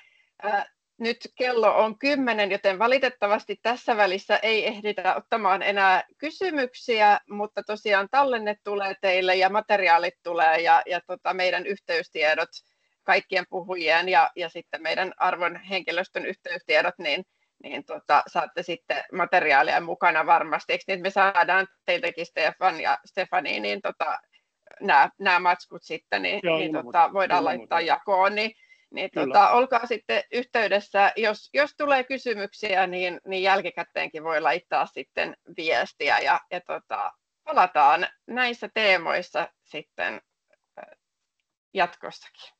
Nyt kello on 10, joten valitettavasti tässä välissä ei ehditä ottamaan enää kysymyksiä, mutta tosiaan tallenne tulee teille ja materiaalit tulee ja meidän yhteystiedot, kaikkien puhujien ja sitten meidän arvon henkilöstön yhteystiedot, niin saatte sitten materiaalia mukana varmasti. Eikö niin, että me saadaan teiltäkin Stefan ja Stefani, niin nämä matskut sitten voidaan laittaa jakoon. Niin olkaa sitten yhteydessä, jos tulee kysymyksiä, niin jälkikäteenkin voi laittaa sitten viestiä ja palataan näissä teemoissa sitten jatkossakin.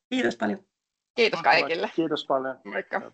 Kiitos paljon. Kiitos kaikille. Kiitos paljon. Moikka.